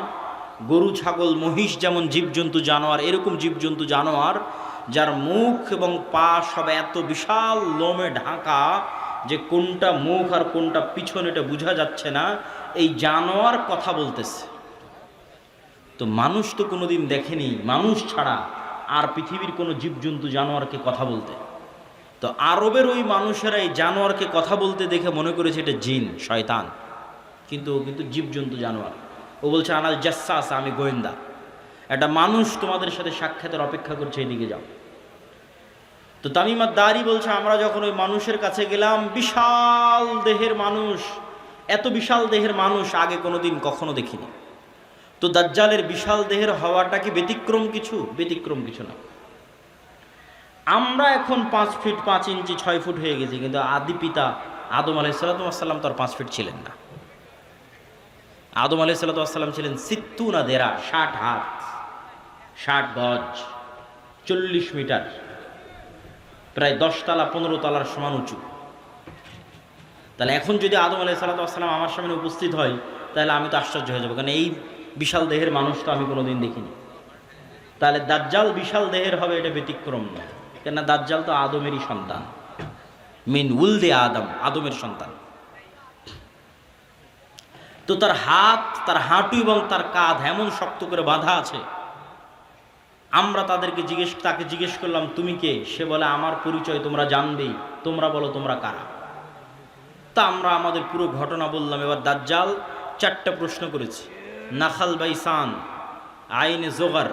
গরু ছাগল মহিষ যেমন জীবজন্তু জানোয়ার, এরকম জীবজন্তু জানোয়ার যার মুখ এবং পা সব এত বিশাল লোমে ঢাকা যে কোনটা মুখ আর কোনটা পিছন এটা বোঝা যাচ্ছে না, এই জানোয়ার কথা বলতেছে। তো মানুষ তো কোনোদিন দেখেনি মানুষ ছাড়া আর পৃথিবীর কোনো জীবজন্তু জানোয়ারকে কথা বলতে। তো আরবের ওই মানুষেরা এই জানোয়ারকে কথা বলতে দেখে মনে করেছে এটা জিন, শয়তান, কিন্তু জীবজন্তু জানোয়ার। ও বলছে আনাল জাসসাস, আমি গোয়েন্দা, একটা মানুষ তোমাদের সাথে সাক্ষাতের অপেক্ষা করছে, এদিকে যাও। তো তামিম আদ-দারি বলছে আমরা যখন ওই মানুষের কাছে গেলাম, বিশাল দেহের মানুষ, এত বিশাল দেহের মানুষ আগে কোনোদিন কখনো দেখিনি। তো দাজ্জালের বিশাল দেহের হওয়াটা কি ব্যতিক্রম কিছু? ব্যতিক্রম কিছু না। আমরা এখন 5 ফিট 5 ইঞ্চি 6 ফুট হয়ে গেছি, কিন্তু আদি পিতা আদম আলাইহিস সালাম তো আর 5 ফিট ছিলেন না। আদম আলাইহিস সালাম ছিলেন 60 দেরা, 60 হাত 60 গজ, 40 মিটার, প্রায় 10 তলা 15 তলার সমান উঁচু। তাহলে এখন যদি আদম আলাইহিস সালাম আমার সামনে উপস্থিত হয় তাহলে আমি তো আশ্চর্য হয়ে যাবো, কারণ এই বিশাল দেহের মানুষ তো আমি কোনোদিন দেখিনি। তাহলে দাজ্জাল বিশাল দেহের হবে এটা ব্যতিক্রম নয়, কেন দাজ্জাল তো আদমেরই সন্তান, মিন উলদে আদম, আদমের সন্তান। তো তার হাত, তার হাঁটু এবং তার কাঁধ এমন শক্ত করে বাঁধা আছে। আমরা তাকে জিজ্ঞেস করলাম তুমি কে? সে বলে আমার পরিচয় তোমরা জানবেই, তোমরা বলো তোমরা কারা। তা আমরা আমাদের পুরো ঘটনা বললাম। এবার দাজ্জাল 4টা প্রশ্ন করেছে, নাখাল বাইসান, আইনে জোগার,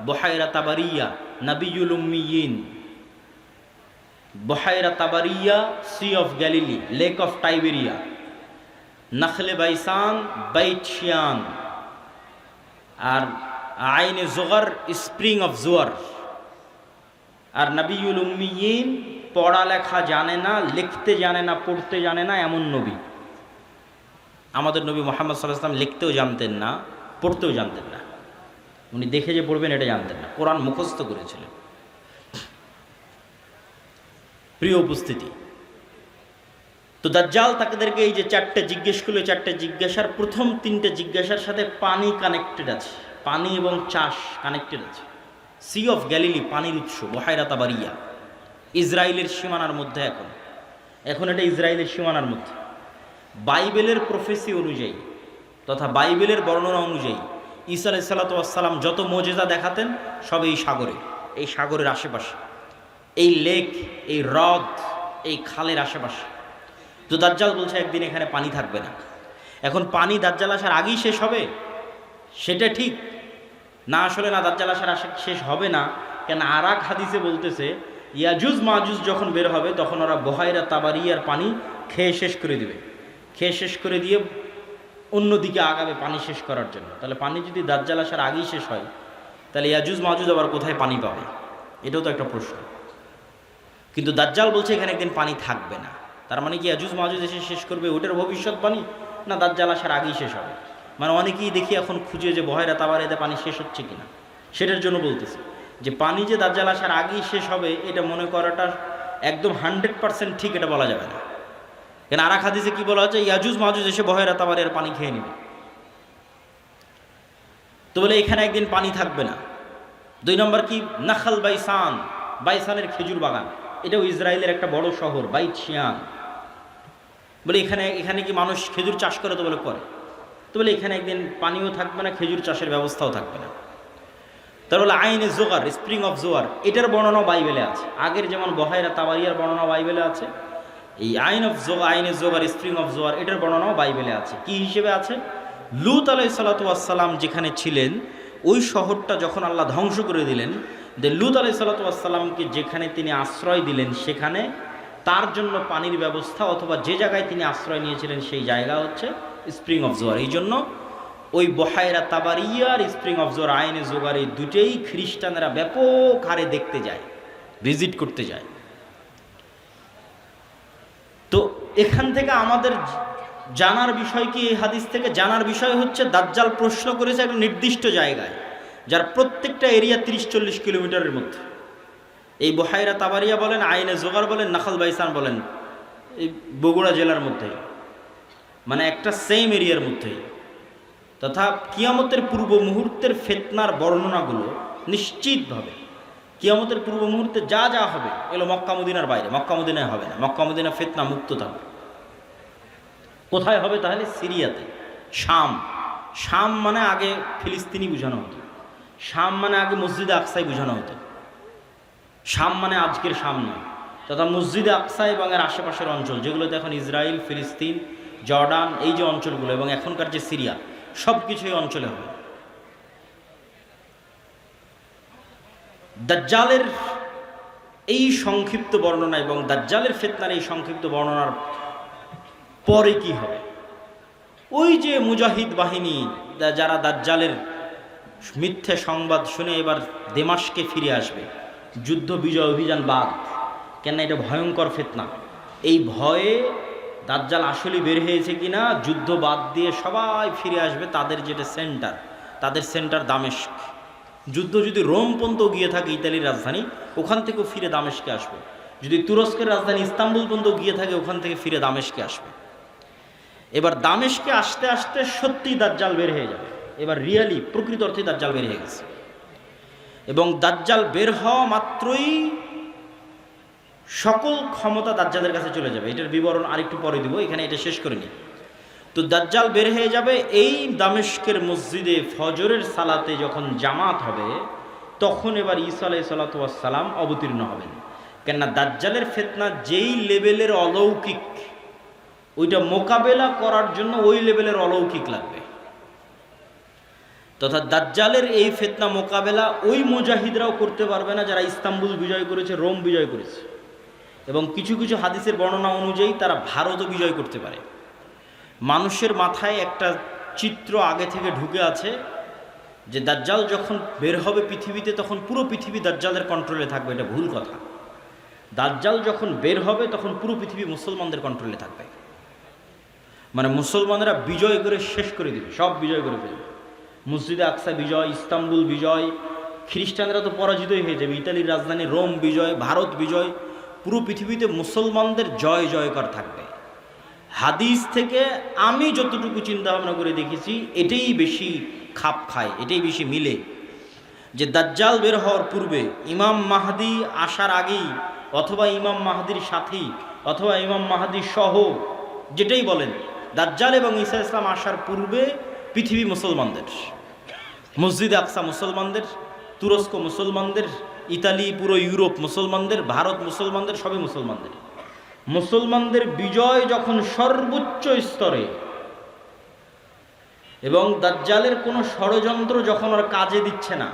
বহায়রা তাবারিয়া, নাবিয়ুল উম্মিয়িন। বহায়রা তাবারিয়া sea of Galilee, lake of Tiberias. নাখলে বাইসান বাইট শিয়ান, আর আইনে জোগার স্প্রিং অফ জোয়ার। আর নাবিয়ুল উম্মিয়িন পড়ালেখা জানে না, লিখতে জানে না, পড়তে জানে না এমন নবী। আমাদের নবী মুহাম্মদ সাল্লাল্লাহু আলাইহি ওয়াসাল্লাম লিখতেও জানতেন না, পড়তেও জানতেন না। উনি দেখে যে পড়বেন এটা জানতেন না, কোরআন মুখস্থ করেছিলেন। প্রিয় উপস্থিতি, তো দাজ্জাল তাদেরকে এই যে 4টে জিজ্ঞেস করলো, 4টে জিজ্ঞাসার প্রথম 3টে জিজ্ঞাসার সাথে পানি কানেক্টেড আছে, পানি এবং চাষ কানেক্টেড আছে। সি অফ গ্যালিলি, পানির উৎস, বহায়রা তাবারিয়া, ইসরায়েলের সীমানার মধ্যে। এখন এটা ইসরায়েলের সীমানার মধ্যে। বাইবেলের প্রফেসি অনুযায়ী তথা বাইবেলের বর্ণনা অনুযায়ী ঈসা আলাইহিস সালাম যত মুজিজা দেখাতেন সব এই সাগরের আশেপাশে, এই লেক, এই হ্রদ, এই খালের আশেপাশে। তো দাজ্জাল বলছে একদিন এখানে পানি থাকবে না। এখন পানি দাজ্জাল আসার আগেই শেষ হবে সেটা ঠিক না, আসলে না, দাজ্জাল আসার শেষ হবে না। কেন আরাক হাদিসে বলতেছে ইয়াজুজ মাজুজ যখন বের হবে তখন ওরা বহায়রা তাবারিয়ার পানি খেয়ে শেষ করে দিবে, খেয়ে শেষ করে দিয়ে অন্যদিকে আগাবে পানি শেষ করার জন্য। তাহলে পানি যদি দাজ্জাল আসার আগেই শেষ হয় তাহলে ইয়াজুজ মাজুজ আবার কোথায় পানি পাবে? এটাও তো একটা প্রশ্ন। কিন্তু দাজ্জাল বলছে এখানে একদিন পানি থাকবে না। তার মানে কি ইয়াজুজ মাজুজ এসে শেষ করবে ওটার ভবিষ্যৎবাণী, না দাজ্জাল আসার আগেই শেষ হবে? মানে অনেকেই দেখি এখন খুঁজে যে বহায়রা তাবারিয়াতে পানি শেষ হচ্ছে কিনা, সেটার জন্য বলতেছে যে পানি যে দাজ্জাল আসার আগেই শেষ হবে এটা মনে করাটা একদম 100% ঠিক এটা বলা যাবে না। কেন আরাক হাদিসে কি বলা হচ্ছে? ইয়াজুজ মাজুজ এসে বহায়রা তাবারিয়ার পানি খেয়ে নেবে। তো বলে এখানে একদিন পানি থাকবে না। 2 নম্বর কি? নাখাল বাইসান, বাইসানের খেজুর বাগান, এটাও ইসরায়েলের একটা বড় শহর, বাইট শিয়ান। বলে এখানে কি মানুষ খেজুর চাষ করে? তো বলে করে। তো বলে এখানে একদিন পানিও থাকবে না, খেজুর চাষের ব্যবস্থাও থাকবে না। তার বলে আইনে জোগার, স্প্রিং অফ জোয়ার, এটার বর্ণনাও বাইবেলে আছে। আগের যেমন বহায়রা তাবারিয়ার বর্ণনা বাইবেলে আছে, এই আইনে জোগার, স্প্রিং অফ জোয়ার, এটার বর্ণনাও বাইবেলে আছে। কি হিসেবে আছে? লূত আলাইহিস সালাম যেখানে ছিলেন ওই শহরটা যখন আল্লাহ ধ্বংস করে দিলেন, যে লূত আলাইহিস সালামকে যেখানে তিনি আশ্রয় দিলেন সেখানে তার জন্য পানির ব্যবস্থা, অথবা যে জায়গায় তিনি আশ্রয় নিয়েছিলেন সেই জায়গা হচ্ছে স্প্রিং অফ জোয়ার। এই জন্য ওই বহায়রা তাবারিয়ার স্প্রিং অফ জোয়ার, আইনে জোগার, এই দুটেই খ্রিস্টানেরা ব্যাপক হারে দেখতে যায়, ভিজিট করতে যায়। তো এখান থেকে আমাদের জানার বিষয় কি, এই হাদিস থেকে জানার বিষয় হচ্ছে দাজ্জাল প্রশ্ন করেছে একটা নির্দিষ্ট জায়গায়, যার প্রত্যেকটা এরিয়া 30-40 কিলোমিটারের মধ্যে। এই বহাইরা তাবারিয়া বলেন, আইনে জোগার বলেন, নাখাল বাইসান বলেন, এই বগুড়া জেলার মধ্যে, মানে একটা সেম এরিয়ার মধ্যেই। তথা কিয়ামতের পূর্ব মুহূর্তের ফিতনার বর্ণনাগুলো নিশ্চিতভাবে কিয়ামতের পূর্ব মুহূর্তে যা যা হবে এগুলো মক্কা মদিনার বাইরে, মক্কা মদিনায় হবে না। মক্কা মদিনা ফিতনা মুক্ত থাকবে। কোথায় হবে তাহলে? সিরিয়াতে, শাম। শাম মানে আগে ফিলিস্তিনি বোঝানো হতো, শাম মানে আগে মসজিদে আকসাই বোঝানো হতো। শাম মানে আজকের শাম নয়, তথা মসজিদে আকসা এবং এর আশেপাশের অঞ্চল যেগুলোতে এখন ইসরায়েল, ফিলিস্তিন, জর্ডান, এই যে অঞ্চলগুলো এবং এখনকার যে সিরিয়া, সব কিছু এই অঞ্চলে হবে। দাজ্জালের এই সংক্ষিপ্ত বর্ণনা এবং দাজ্জালের ফিতনার এই সংক্ষিপ্ত বর্ণনার পরে কি হবে? ওই যে মুজাহিদ বাহিনী যারা দাজ্জালের মিথ্যে সংবাদ শুনে এবার দেমাশকে ফিরে আসবে, যুদ্ধ বিজয় অভিযান বাদ, কেন এটা ভয়ঙ্কর ফিতনা। এই ভয়ে দাজ্জাল আসলে বের হয়েছে কিনা, যুদ্ধ বাদ দিয়ে সবাই ফিরে আসবে তাদের যেটা সেন্টার, তাদের সেন্টার দামেস্ক। যুদ্ধ যদি রোম পর্যন্ত গিয়ে থাকে, ইতালির রাজধানী, ওখান থেকেও ফিরে দামেস্কে আসবে। যদি তুরস্কের রাজধানী ইস্তাম্বুল পর্যন্ত গিয়ে থাকে, ওখান থেকে ফিরে দামেস্কে আসবে। এবার দামেস্কে আসতে আসতে সত্যি দাজ্জাল বের হয়ে যাবে। এবার রিয়ালি প্রকৃত অর্থে দাজ্জাল বের হয়ে গেছে। এবং দাজ্জাল বের হওয়া মাত্রই সকল ক্ষমতা দাজ্জালের কাছে চলে যাবে। এটার বিবরণ আরেকটু পরে দিব, এখানে এটা শেষ করে নিই। তো দাজ্জাল বের হয়ে যাবে। এই দামেস্কের মসজিদে ফজরের সালাতে যখন জামাত হবে, তখন এবার ঈসা আলাইহিস সালাম অবতীর্ণ হবেন। কেননা দাজ্জালের ফিতনা যেই লেভেলের অলৌকিক, ওইটা মোকাবেলা করার জন্য ওই লেভেলের অলৌকিক লাগবে। তথা দাজ্জালের এই ফিতনা মোকাবেলা ওই মুজাহিদরাও করতে পারবে না যারা ইস্তাম্বুল বিজয় করেছে, রোম বিজয় করেছে। এবং কিছু কিছু হাদিসের বর্ণনা অনুযায়ী তারা ভারতও বিজয় করতে পারে। মানুষের মাথায় একটা চিত্র আগে থেকে ঢুকে আছে যে দাজ্জাল যখন বের হবে পৃথিবীতে, তখন পুরো পৃথিবী দাজ্জালের কন্ট্রোলে থাকবে। এটা ভুল কথা। দাজ্জাল যখন বের হবে তখন পুরো পৃথিবী মুসলমানদের কন্ট্রোলে থাকবে। মানে মুসলমানরা বিজয় করে শেষ করে দিবে, সব বিজয় করে ফেলবে। মসজিদে আকসা বিজয়, ইস্তাম্বুল বিজয়, খ্রিস্টানরা তো পরাজিতই হয়ে যাবে, ইতালির রাজধানী রোম বিজয়, ভারত বিজয়, পুরো পৃথিবীতে মুসলমানদের জয় জয়কার থাকবে। হাদিস থেকে আমি যতটুকু চিন্তা ভাবনা করে দেখেছি, এটাই বেশি খাপ খায়, এটাই বেশি মিলে, যে দাজ্জাল বের হওয়ার পূর্বে, ইমাম মাহদি আসার আগেই, অথবা ইমাম মাহদির সাথী, অথবা ইমাম মাহদি সহ, যেটাই বলেন, দাজ্জাল এবং ঈসা ইসলাম আসার পূর্বে পৃথিবী মুসলমানদের, মসজিদে আকসা মুসলমানদের, তুরস্ক মুসলমানদের, ইতালি, পুরো ইউরোপ মুসলমানদের, ভারত মুসলমানদের, সবই মুসলমানদের। মুসলমানদের বিজয় যখন সর্বোচ্চ স্তরে, এবং দাজ্জালের কোনো ষড়যন্ত্র যখন আর কাজে দিচ্ছে না,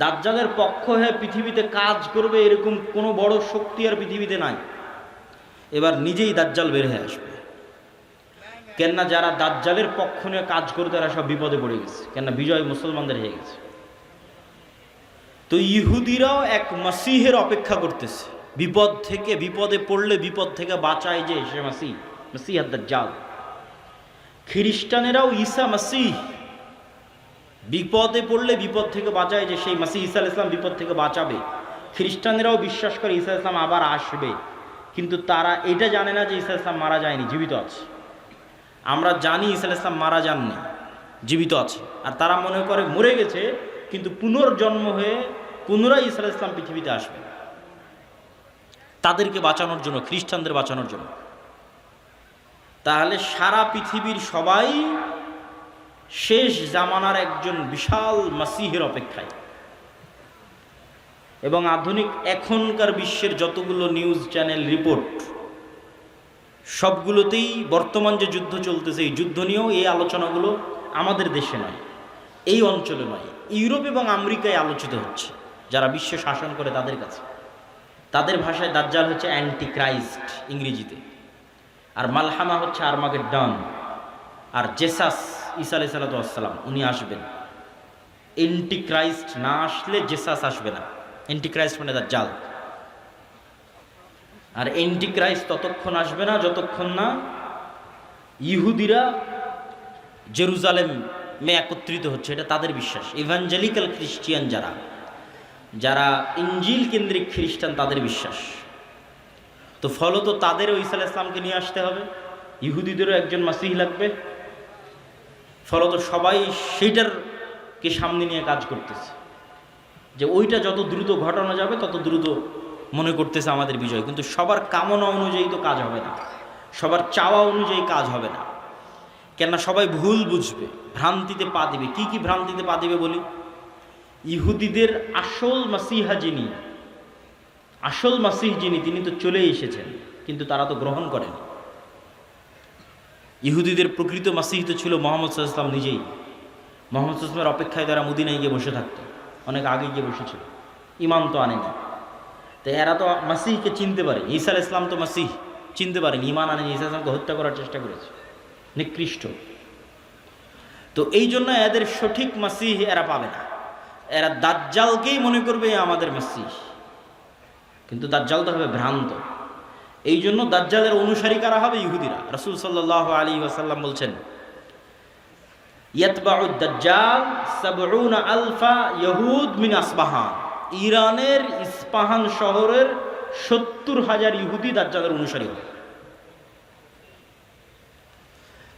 দাজ্জালের পক্ষ হয়ে পৃথিবীতে কাজ করবে এরকম কোনো বড় শক্তি আর পৃথিবীতে নাই, এবার নিজেই দাজ্জাল বের হয়ে আসবে। কেননা যারা দাজ্জালের পক্ষ নিয়ে কাজ করতে, তারা সব বিপদে পড়ে গেছে, কেননা বিজয় মুসলমানদের হয়ে গেছে। তো ইহুদিরাও এক মাসিহের অপেক্ষা করতেছে, বিপদ থেকে, বিপদে পড়লে বিপদ থেকে বাঁচায় যে সে মাসিহ, মাসিহ দাজ্জাল। খ্রিস্টানেরাও ঈসা মাসিহ, বিপদে পড়লে বিপদ থেকে বাঁচায় যে সেই মাসিহ ঈসা আলাইহিস সালাম বিপদ থেকে বাঁচাবে। খ্রিস্টানেরাও বিশ্বাস করে ঈসা আলাইহিস সালাম আবার আসবে, কিন্তু তারা এটা জানে না যে ঈসা আলাইহিস সালাম মারা যায়নি, জীবিত আছে। আমরা জানি ঈসা আলাইহিস সালাম মারা যাননি, জীবিত আছে। আর তারা মনে করে মরে গেছে, কিন্তু পুনর্জন্ম হয়ে পুনরায় ঈসা আলাইহিস সালাম পৃথিবীতে আসবে, তাদেরকে বাঁচানোর জন্য, খ্রিস্টানদের বাঁচানোর জন্য। তাহলে সারা পৃথিবীর সবাই শেষ জামানার একজন বিশাল মাসিহের অপেক্ষায়। এবং আধুনিক এখনকার বিশ্বের যতগুলো নিউজ চ্যানেল রিপোর্ট, সবগুলোতেই বর্তমান যে যুদ্ধ চলতেছে, এই যুদ্ধ নিয়েও এই আলোচনাগুলো আমাদের দেশে নয়, এই অঞ্চলে নয়, ইউরোপ এবং আমেরিকায় আলোচিত হচ্ছে। যারা বিশ্ব শাসন করে তাদের কাছে, তাদের ভাষায় দাজ্জাল হচ্ছে অ্যান্টি ক্রাইস্ট ইংরেজিতে, আর মালহামা হচ্ছে আর্মাগেড্ডন, আর জেসাস ঈসা আলাইহিস সালাম উনি আসবেন। অ্যান্টি ক্রাইস্ট না আসলে জেসাস আসবে না। অ্যান্টি ক্রাইস্ট মানে দাজ্জাল। আর এন্টিক্রাইস্ট ততক্ষণ আসবে না যতক্ষণ না ইহুদিরা জেরুজালেমে একত্রিত হচ্ছে। এটা তাদের বিশ্বাস। ইভাঞ্জেলিক্যাল খ্রিস্টিয়ান যারা ইঞ্জিল কেন্দ্রিক খ্রিস্টান, তাদের বিশ্বাস। তো ফলত তাদেরও ঈসা আলাইহিস সালামকে নিয়ে আসতে হবে, ইহুদিদেরও একজন মাসিহ লাগবে। ফলত সবাই সেইটারকে সামনে নিয়ে কাজ করতেছে, যে ওইটা যত দ্রুত ঘটানো যাবে তত দ্রুত মনে করতেছে আমাদের বিজয়। কিন্তু সবার কামনা অনুযায়ী তো কাজ হবে না, সবার চাওয়া অনুযায়ী কাজ হবে না। কেননা সবাই ভুল বুঝবে, ভ্রান্তিতে পা দিবে। কি কি ভ্রান্তিতে পা দিবে বলি? ইহুদিদের আসল মাসিহা যিনি, আসল মাসিহ যিনি, তিনি তো চলে এসেছেন, কিন্তু তারা তো গ্রহণ করেন। ইহুদিদের প্রকৃত মাসিহ তো ছিল মুহাম্মদ সাল্লাল্লাহু আলাইহি ওয়াসাল্লাম নিজেই। মুহাম্মদ সাল্লাল্লাহু আলাইহি ওয়াসাল্লামের অপেক্ষায় তারা মদিনায় গিয়ে বসে থাকতো, অনেক আগে গিয়ে বসেছিল, ইমান তো আনেনি। তো এরা তো মাসিহকে চিনতে পারে, ঈসা আলাইহিস সালাম তো মাসিহ চিনতে পারেন, ইমান আনেনি, ঈসা আলাইহিস সালামকে হত্যা করার চেষ্টা করেছে, নিকৃষ্ট। তো এই জন্য এদের সঠিক মাসিহ এরা পাবে না। এরা দাজ্জালকেই মনে করবে আমাদের মাসিহ, কিন্তু দাজ্জাল তো হবে ভ্রান্ত। এই জন্য দাজ্জালের অনুসারী কারা হবে? ইহুদিরা। রাসূল সাল্লাল্লাহু আলাইহি ওয়াসাল্লাম বলছেন, ইয়াতবাউদ দাজ্জাল ৭০ আলফা ইহুদ মিন আসবাহান। ইরানের ইস্পাহান শহরের ৭০,০০০ ইহুদি দাজ্জালের অনুসারী হবে।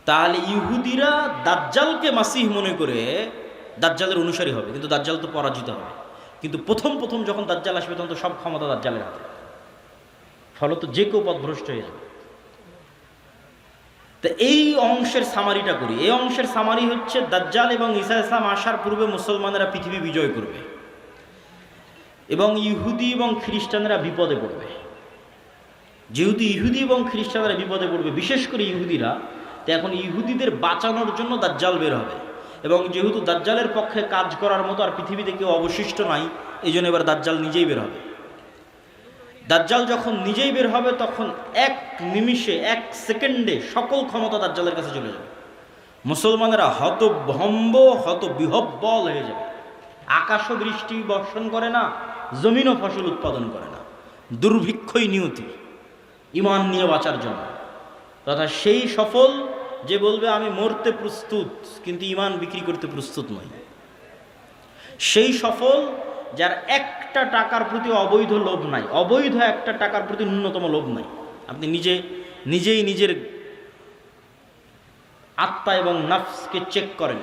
তাহলে ইহুদিরা দাজ্জালকে মাসিহ মনে করে দাজ্জালের অনুসারী হবে, কিন্তু দাজ্জাল তো পরাজিত হবে। কিন্তু প্রথম যখন দাজ্জাল আসবে তখন তো সব ক্ষমতা দাজ্জালের হাতে, ফলত যে কেউ পথভ্রষ্ট হয়ে যাবে। তো এই অংশের সামারিটা করি। এই অংশের সামারি হচ্ছে, দাজ্জাল এবং ঈসা আলাইহিস সালাম আসার পূর্বে মুসলমানেরা পৃথিবী বিজয় করবে এবং ইহুদি এবং খ্রিস্টানরা বিপদে পড়বে। যেহেতু ইহুদি এবং খ্রিস্টানরা বিপদে পড়বে, বিশেষ করে ইহুদিরা, তো এখন ইহুদিদের বাঁচানোর জন্য দাজ্জাল বের হবে। এবং যেহেতু দাজ্জালের পক্ষে কাজ করার মতো আর পৃথিবীতে কেউ অবশিষ্ট নাই, এই জন্য এবার দাজ্জাল নিজেই বের হবে। দাজ্জাল যখন নিজেই বের হবে তখন এক নিমিষে, এক সেকেন্ডে সকল ক্ষমতা দাজ্জালের কাছে চলে যাবে। মুসলমানেরা হতভম্ব, হতবিহব্বল হয়ে যাবে। আকাশও বৃষ্টি বর্ষণ করে না, জমিনও ফসল উৎপাদন করে না, দুর্ভিক্ষই নিয়তি ইমান নিয়ে বাঁচার জন্য। তথা সেই সফল যে বলবে আমি মরতে প্রস্তুত কিন্তু ইমান বিক্রি করতে প্রস্তুত নই। সেই সফল যার একটা টাকার প্রতি অবৈধ লোভ নাই, অবৈধ একটা টাকার প্রতি ন্যূনতম লোভ নাই। আপনি নিজেই নিজের আত্মা এবং নফসকে চেক করেন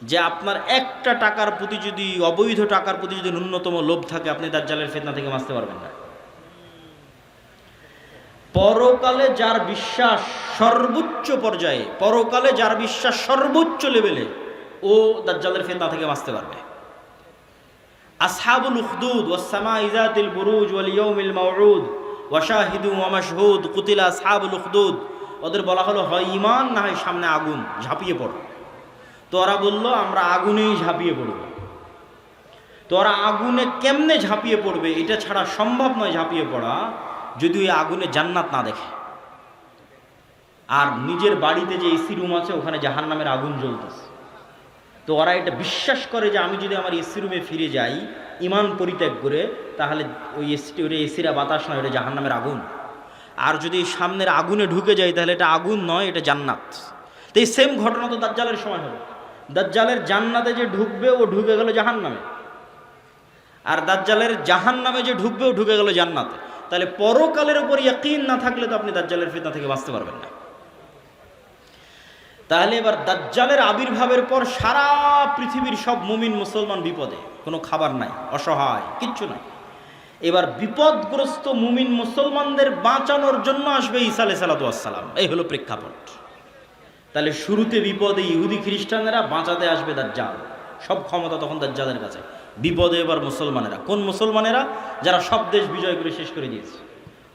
যে আপনার একটা টাকার প্রতি যদি, অবৈধ টাকার প্রতি যদি ন্যূনতম লোভ থাকে, আপনি দাজ্জালের ফিতনা থেকে বাঁচতে পারবেন না। পরকালে যার বিশ্বাস সর্বোচ্চ পর্যায়ে, পরকালে যার বিশ্বাস সর্বোচ্চ লেভেলে, ও দাজ্জালের ফিতনা থেকে বাঁচতে পারবে। আসহাবুল উখদুদ ওয়াস সামাই যাতিল বুরুজ ওয়াল ইয়াউমিল মাউউদ ওয়া শাহিদু ওয়া মাশহুদ কুতিলা আসহাবুল উখদুদ। ওদের বলা হলো হয় ঈমান না হয় সামনে আগুন, ঝাঁপিয়ে পড়ো। তো ওরা বলল আমরা আগুনেই ঝাঁপিয়ে পড়ব। তো ওরা আগুনে কেমনে ঝাঁপিয়ে পড়বে, এটা ছাড়া সম্ভব নয় ঝাঁপিয়ে পড়া, যদি ওই আগুনে জান্নাত না দেখে। আর নিজের বাড়িতে যে এসি রুম আছে ওখানে জাহান্নামের আগুন জ্বলতেছে। তো ওরা এটা বিশ্বাস করে যে আমি যদি আমার এসি রুমে ফিরে যাই ইমান পরিত্যাগ করে, তাহলে ওই এসিরা বাতাস নয়, এটা জাহান্নামের আগুন। আর যদি সামনের আগুনে ঢুকে যায় তাহলে এটা আগুন নয়, এটা জান্নাত। তো এই সেম ঘটনা তো দাজ্জালের সময় হবে। দাজ্জালের জান্নাতে যে ঢুকবে ও ঢুকে গেল জাহান্নামে, আর দাজ্জালের জাহান্নামে যে ঢুকবে ও ঢুকে গেল জান্নাতে। তাহলে পরকালের উপর ইয়াকিন না থাকলে তো আপনি দাজ্জালের ফিতনা থেকে বাঁচতে পারবেন না। তাহলে এবার দাজ্জালের আবির্ভাবের পর সারা পৃথিবীর সব মুমিন মুসলমান বিপদে, কোনো খাবার নাই, অসহায়, কিচ্ছু নাই। এবার বিপদগ্রস্ত মুমিন মুসলমানদের বাঁচানোর জন্য আসবে ঈসা আলাইহিস সালাম। এই হলো প্রেক্ষাপট। তাহলে শুরুতে বিপদে ইহুদি খ্রিস্টানেরা, বাঁচাতে আসবে দাজ্জাল। সব ক্ষমতা তখন দাজ্জালের কাছে। বিপদে এবার মুসলমানেরা। কোন মুসলমানেরা? যারা সব দেশ বিজয় করে শেষ করে দিয়েছে।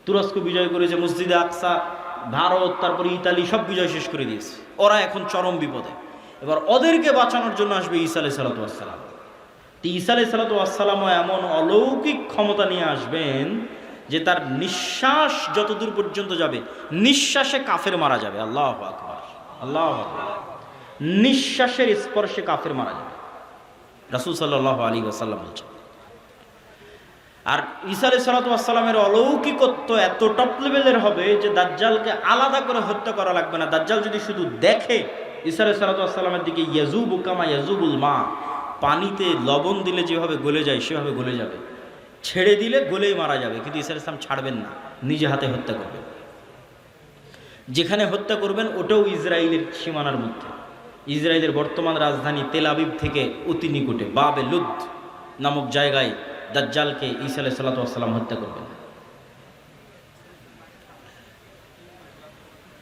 তুরস্ক বিজয় করেছে, মসজিদে আকসা, ভারত, তারপরে ইতালি, সব বিজয় শেষ করে দিয়েছে। ওরা এখন চরম বিপদে। এবার ওদেরকে বাঁচানোর জন্য আসবে ঈসা আলাইহিস সালাম। ঈসা আলাইহিস সালামও এমন অলৌকিক ক্ষমতা নিয়ে আসবেন যে তার নিঃশ্বাস যতদূর পর্যন্ত যাবে, নিঃশ্বাসে কাফের মারা যাবে। আল্লাহু আকবার, আল্লাহু আকবার। নিঃশ্বাসের স্পর্শে কাফের মারা যাবে। রাসূল সাল্লাল্লাহু আলাইহি ওয়াসাল্লাম বলছেন। আর ঈসা আলাইহিস সালাতু ওয়াস সালামের অলৌকিকত্ব এত টপ লেভেলের হবে যে দাজ্জালকে আলাদা করে হত্যা করা লাগবে না। দাজ্জাল যদি শুধু দেখে ঈসা আলাইহিস সালাতু ওয়াস সালামের দিকে, ইয়াজুবু কামা ইয়াজুবুল মা, পানিতে লবণ দিলে যেভাবে গলে যায় সেভাবে গলে যাবে, ছেড়ে দিলে গলেই মারা যাবে। কিন্তু ঈসা আলাইহিস সালাম ছাড়বেন না, নিজে হাতে হত্যা করবেন। যেখানে হত্যা করবেন ওটাও ইসরায়েলের সীমানার মধ্যে। ইসরায়েলের বর্তমান রাজধানী তেল আবিব থেকে অতি নিকটে বাবে লুদ নামক জায়গায় দাজ্জালকে ঈসা আলাইহিস সালাতু ওয়াস সালাম হত্যা করবেন।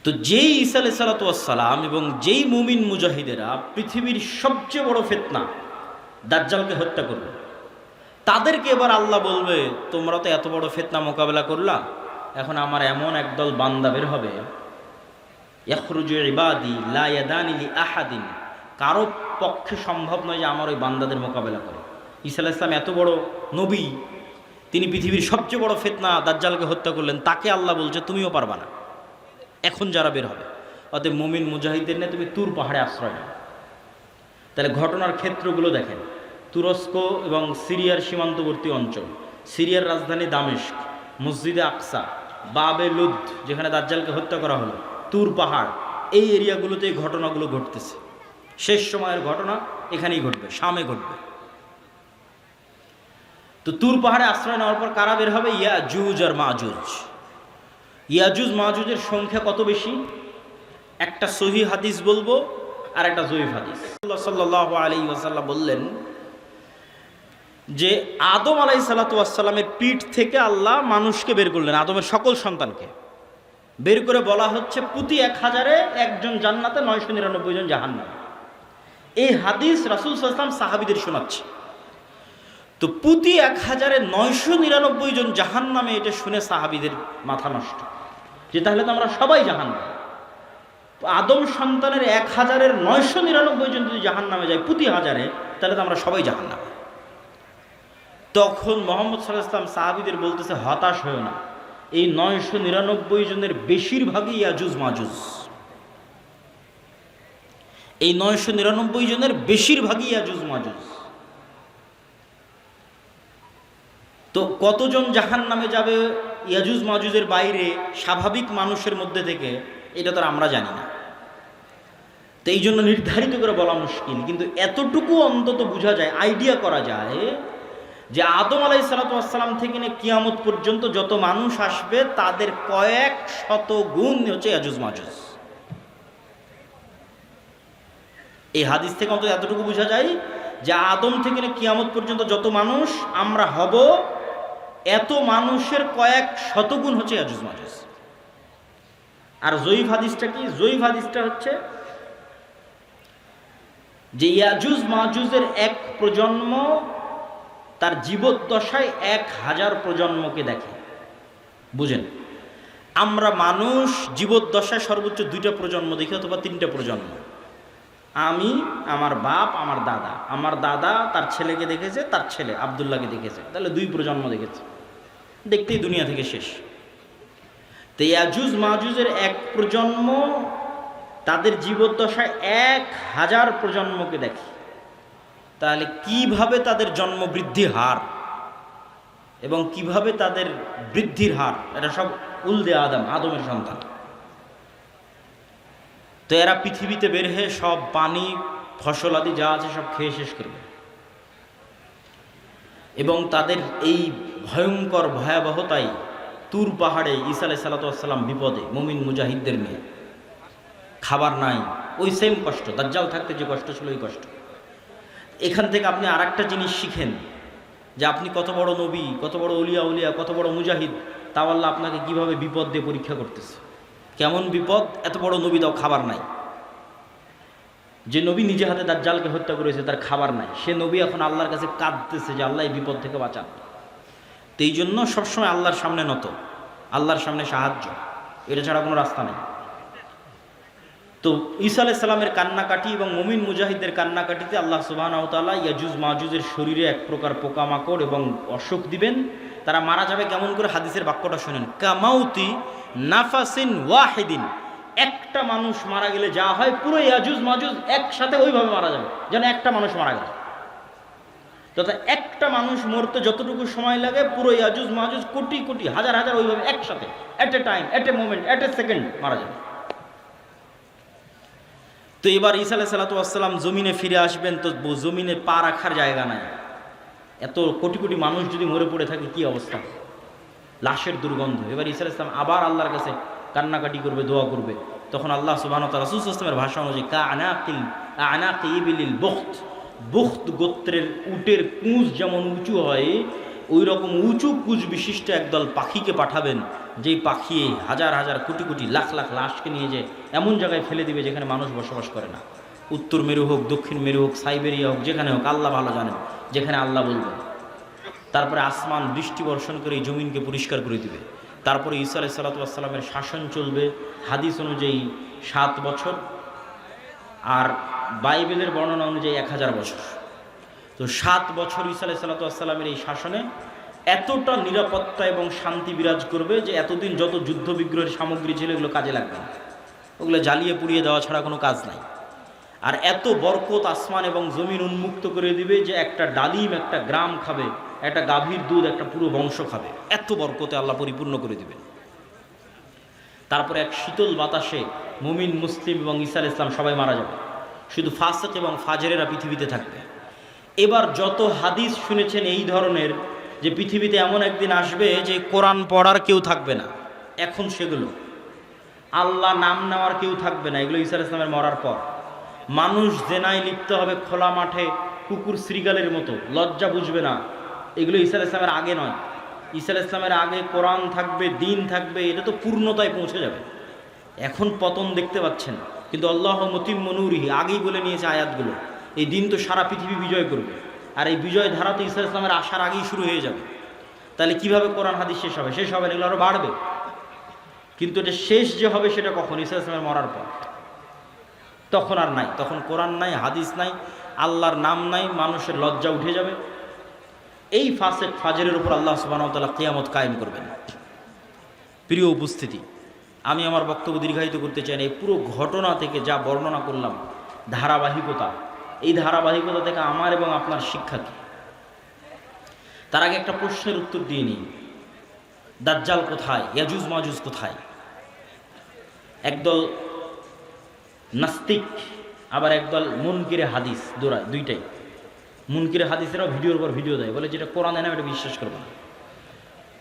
তো যেই ঈসা আলাইহিস সালাতু ওয়াস সালাম এবং যেই মুমিন মুজাহিদেরা পৃথিবীর সবচেয়ে বড় ফিতনা দাজ্জালকে হত্যা করবে, তাদেরকে এবার আল্লাহ বলবে, তোমরা তো এত বড় ফিতনা মোকাবেলা করলা, এখন আমার এমন একদল বান্দা বের হবে, ইয়াখরুজু ইবাদি লা ইয়াদানি লি আহাদিন, কারো পক্ষে সম্ভব নয় যে আমার ওই বান্দাদের মোকাবেলা করে। ঈসা আলাইহিস সালাম এত বড় নবী, তিনি পৃথিবীর সবচেয়ে বড় ফিতনা দাজ্জালকে হত্যা করলেন, তাকে আল্লাহ বলছে তুমিও পারবা না এখন যারা বের হবে। অতএব মুমিন মুজাহিদদের নিয়ে তুমি তুর পাহাড়ে আশ্রয় নাও। তাহলে ঘটনার ক্ষেত্রগুলো দেখেন, তুরস্ক এবং সিরিয়ার সীমান্তবর্তী অঞ্চল, সিরিয়ার রাজধানী দামেস্ক, মসজিদে আকসা, বাবে লুদ যেখানে দাজ্জালকে হত্যা করা হলো, তুর পাহাড়, এই এরিয়াগুলোতে এই ঘটনাগুলো ঘটতেছে। শেষ সময়ের ঘটনা এখানেই ঘটবে, শামে ঘটবে। তো তুর পাহাড়ে আশ্রয় নেওয়ার পর কারা বের হবে? ইয়াজুজ আর মাজুজ। ইয়াজুজ মাজুজের সংখ্যা কত বেশি? একটা সহিহ হাদিস বলবো আর একটা জয়ীফ হাদিস। সাল্লাল্লাহু আলাইহি ওয়াসাল্লাম বললেন যে আদম আলাইহিস সালাতু ওয়াস সালামের পিঠ থেকে আল্লাহ মানুষকে বের করলেন, আদমের সকল সন্তানকে বের করে বলা হচ্ছে প্রতি 1000-এ একজন জান্নাতে, 999 জন জাহান্নামে। এই হাদিস রাসূল সাল্লাল্লাহু আলাইহি ওয়াসাল্লাম সাহাবীদের শোনাচ্ছে। তো প্রতি 1000-এ 999 জন জাহান্নামে, এটা শুনে সাহাবীদের মাথা নষ্ট, যে তাহলে তো আমরা সবাই জাহান্নামে। আদম সন্তানের 1000-এর 999 জন যদি জাহান্নামে যায় প্রতি 1000-এ, তাহলে তো আমরা সবাই জাহান্নামে। তখন মুহাম্মদ সাল্লাল্লাহু আলাইহি ওয়াসাল্লাম সাহাবীদের বলতেছে, হতাশ হয়ো না, এই 999 জনের বেশিরভাগই ইয়াজুজ মাজুজ। এই 999 জনের বেশিরভাগই ইয়াজুজ মাজুজ। তো কতজন জাহান্নামে যাবে ইয়াজুজ মাজুজের বাইরে স্বাভাবিক মানুষের মধ্যে থেকে, এটা তো আমরা জানি না। তো এই জন্য নির্ধারিত করে বলা মুশকিল, কিন্তু এতটুকু অন্তত বোঝা যায়, আইডিয়া করা যায় যে আদম আলাইহিস সালাতু ওয়াস সালাম থেকে নিয়ে কিয়ামত পর্যন্ত যত মানুষ আসবে তাদের কয়েক শত গুণ হচ্ছে ইয়াজুজ মাজুজ। এই হাদিস থেকে অন্তত এতটুকু বোঝা যায় যে আদম থেকে নিয়ে কিয়ামত পর্যন্ত যত মানুষ আমরা হব, এত মানুষের কয়েক শতগুণ হচ্ছে ইয়াজুজ মাজুজ। আর জয়ীফ হাদিসটা কি? জয়ীফ হাদিসটা হচ্ছে যে ইয়াজুজ মাজুজের এক প্রজন্ম তার জীবদ্দশায় 1000 প্রজন্মকে দেখে। বুঝেন, আমরা মানুষ জীবদ্দশায় সর্বোচ্চ 2টা প্রজন্ম দেখি অথবা 3টা প্রজন্ম। আমি, আমার বাপ, আমার দাদা, আমার দাদা তার ছেলেকে দেখেছে, তার ছেলে আব্দুল্লাহকে দেখেছে, তাহলে 2 প্রজন্ম দেখেছে, দেখতেই দুনিয়া থেকে শেষ। তো ইয়াজুজ মাজুজের এক প্রজন্ম তাদের জীবদ্দশায় 1000 প্রজন্মকে দেখে। তাহলে কিভাবে তাদের জন্ম বৃদ্ধি হার এবং কিভাবে তাদের বৃদ্ধির হার, এটা সব উলদে আদম, আদমের সন্তান। তো এরা পৃথিবীতে বের হয়ে সব পানি, ফসল আদি যা আছে সব খেয়ে শেষ করবে, এবং তাদের এই ভয়ঙ্কর ভয়াবহতাই তুর পাহাড়ে ঈসা আলাইহিস সালাতু ওয়াস সালাম বিপদে মুমিন মুজাহিদদের নিয়ে, খাবার নাই, ওই সেম কষ্ট, দাজ্জাল থাকতে যে কষ্ট ছিল ওই কষ্ট। এখান থেকে আপনি আর একটা জিনিস শিখেন যে আপনি কত বড় নবী, কত বড় উলিয়া উলিয়া, কত বড় মুজাহিদ, তাও আল্লাহ আপনাকে কিভাবে বিপদ দিয়ে পরীক্ষা করতেছে। কেমন বিপদ? এত বড় নবী, তাও খাবার নাই। যে নবী নিজে হাতে দাজ্জালকে হত্যা করেছে তার খাবার নাই, সে নবী এখন আল্লাহর কাছে কাঁদতেছে যে আল্লাহ এই বিপদ থেকে বাঁচান। তো এই জন্য সবসময় আল্লাহর সামনে নত, আল্লাহর সামনে সাহায্য, এটা ছাড়া কোনো রাস্তা নেই। তো ঈসা আলাইহিস সালামের কান্নাকাটি এবং মুমিন মুজাহিদদের কান্নাকাটিতে আল্লাহ সুবহানাহু ওয়া তাআলা ইয়াজুজ মাজুজের শরীরে এক প্রকার পোকামাকড় এবং অসুখ দিবেন। তারা মারা যাবে কেমন করে? হাদিসের বাক্যটা শুনেন, কামাউতি নাফাসিন ওয়াহিদিন, একটা মানুষ মারা গেলে যা হয় পুরো ইয়াজুজ মাজুজ একসাথে ওইভাবে মারা যাবে, যেন একটা মানুষ মারা গেল। তথা একটা মানুষ মরতে যতটুকু সময় লাগে পুরো ইয়াজুজ মাজুজ কোটি কোটি হাজার হাজার ওইভাবে একসাথে at a time, at a moment, at a second মারা যাবে। তো এবার ঈসা আলাইহিস সালাতু ওয়াস সালাম জমিনে ফিরে আসবেন, তো জমিনে পা রাখার জায়গা নাই। এত কোটি কোটি মানুষ যদি মরে পড়ে থাকে কি অবস্থা, লাশের দুর্গন্ধ। এবার ঈসা আলাইহিস সালাম আবার আল্লাহর কাছে কান্নাকাটি করবে, দোয়া করবে। তখন আল্লাহ সুবহানাহু ওয়া তাআলা রাসূল সাল্লাল্লাহু আলাইহি ওয়াসাল্লামের ভাষা অনুযায়ী আনাকি ইবিলিল বুখত গোত্রের উটের কুঁজ যেমন উঁচু হয়, ওই রকম উঁচু কুঁজ বিশিষ্ট একদল পাখিকে পাঠাবেন, যেই পাখি হাজার হাজার কোটি কোটি লাখ লাখ লাশকে নিয়ে যায় এমন জায়গায় ফেলে দিবে যেখানে মানুষ বসবাস করে না। উত্তর মেরু হোক, দক্ষিণ মেরু হোক, সাইবেরিয়া হোক, যেখানে হোক, আল্লাহ ভালো জানেন, যেখানে আল্লাহ বলবেন। তারপরে আসমান বৃষ্টি বর্ষণ করে এই জমিনকে পরিষ্কার করে দিবে। তারপরে ঈসা আলাইহিস সালাতু ওয়াস সালামের শাসন চলবে হাদিস অনুযায়ী 7 বছর, আর বাইবেলের বর্ণনা অনুযায়ী 1000 বছর। তো 7 বছর ঈসা আলাইহিস সালাতু ওয়াস সালামের এই শাসনে এতটা নিরাপত্তা এবং শান্তি বিরাজ করবে যে এতদিন যত যুদ্ধ বিগ্রহের সামগ্রী ছিল এগুলো কাজে লাগবে না, ওগুলো জ্বালিয়ে পুড়িয়ে দেওয়া ছাড়া কোনো কাজ নাই। আর এত বরকত আসমান এবং জমিন উন্মুক্ত করে দিবে যে একটা ডালিম একটা গ্রাম খাবে, একটা গাভীর দুধ একটা পুরো বংশ খাবে, এত বরকতে আল্লাহ পরিপূর্ণ করে দিবেন। তারপরে এক শীতল বাতাসে মুমিন, মুসলিম এবং ঈসা আলাইহিস সালাম সবাই মারা যাবে, শুধু ফাসিক এবং ফাজেরেরা পৃথিবীতে থাকবে। এবার যত হাদিস শুনেছেন এই ধরনের, যে পৃথিবীতে এমন একদিন আসবে যে কোরআন পড়ার কেউ থাকবে না, এখন সেগুলো আল্লাহ নাম নেওয়ার কেউ থাকবে না, এগুলো ঈসা আলাইহিস সালামের মরার পর। মানুষ জেনায় লিপ্ত হবে খোলা মাঠে কুকুর শ্রীগালের মতো, লজ্জা বুঝবে না, এগুলো ঈসা আলাইহিস সালামের আগে নয়। ঈসা আলাইহিস সালামের আগে কোরআন থাকবে, দিন থাকবে, এটা তো পূর্ণতায় পৌঁছে যাবে। এখন পতন দেখতে পাচ্ছেন, কিন্তু আল্লাহ মুতিম্মু নূরিহি আগেই বলে নিয়েছে আয়াতগুলো, এই দিন তো সারা পৃথিবী বিজয় করবে, আর এই বিজয় ধারা তো ঈসা আলাইহিস সালামের আসার আগেই শুরু হয়ে যাবে। তাহলে কিভাবে কোরআন হাদিস শেষ হবে? শেষ হবে না, এগুলো আরও বাড়বে। কিন্তু এটা শেষ যে হবে সেটা কখন? ঈসা আলাইহিস সালামের মরার পর। তখন আর নাই, তখন কোরআন নাই, হাদিস নাই, আল্লাহর নাম নাই, মানুষের লজ্জা উঠে যাবে। এই ফাসিক ফাজেরের উপর আল্লাহ সুবহানাহু ওয়া তাআলা কিয়ামত কায়েম করবেন। প্রিয় উপস্থিতি, আমি আমার বক্তব্য দীর্ঘায়িত করতে চাই না। এই পুরো ঘটনা থেকে যা বর্ণনা করলাম, ধারাবাহিকতা, এই ধারাবাহিকতা থেকে আমার এবং আপনার শিক্ষা কী? তার আগে একটা প্রশ্নের উত্তর দিয়ে নিই, দাজ্জাল কোথায়, ইয়াজুজ মাজুজ কোথায়? একদল নাস্তিক আবার একদল মুনকিরে হাদিস দৌড়ায়, দুইটাই। মুনকিরে হাদিসেরাও ভিডিওর পর ভিডিও দেয়, বলে যেটা কোরআনে না এটা বিশ্বাস করবে না।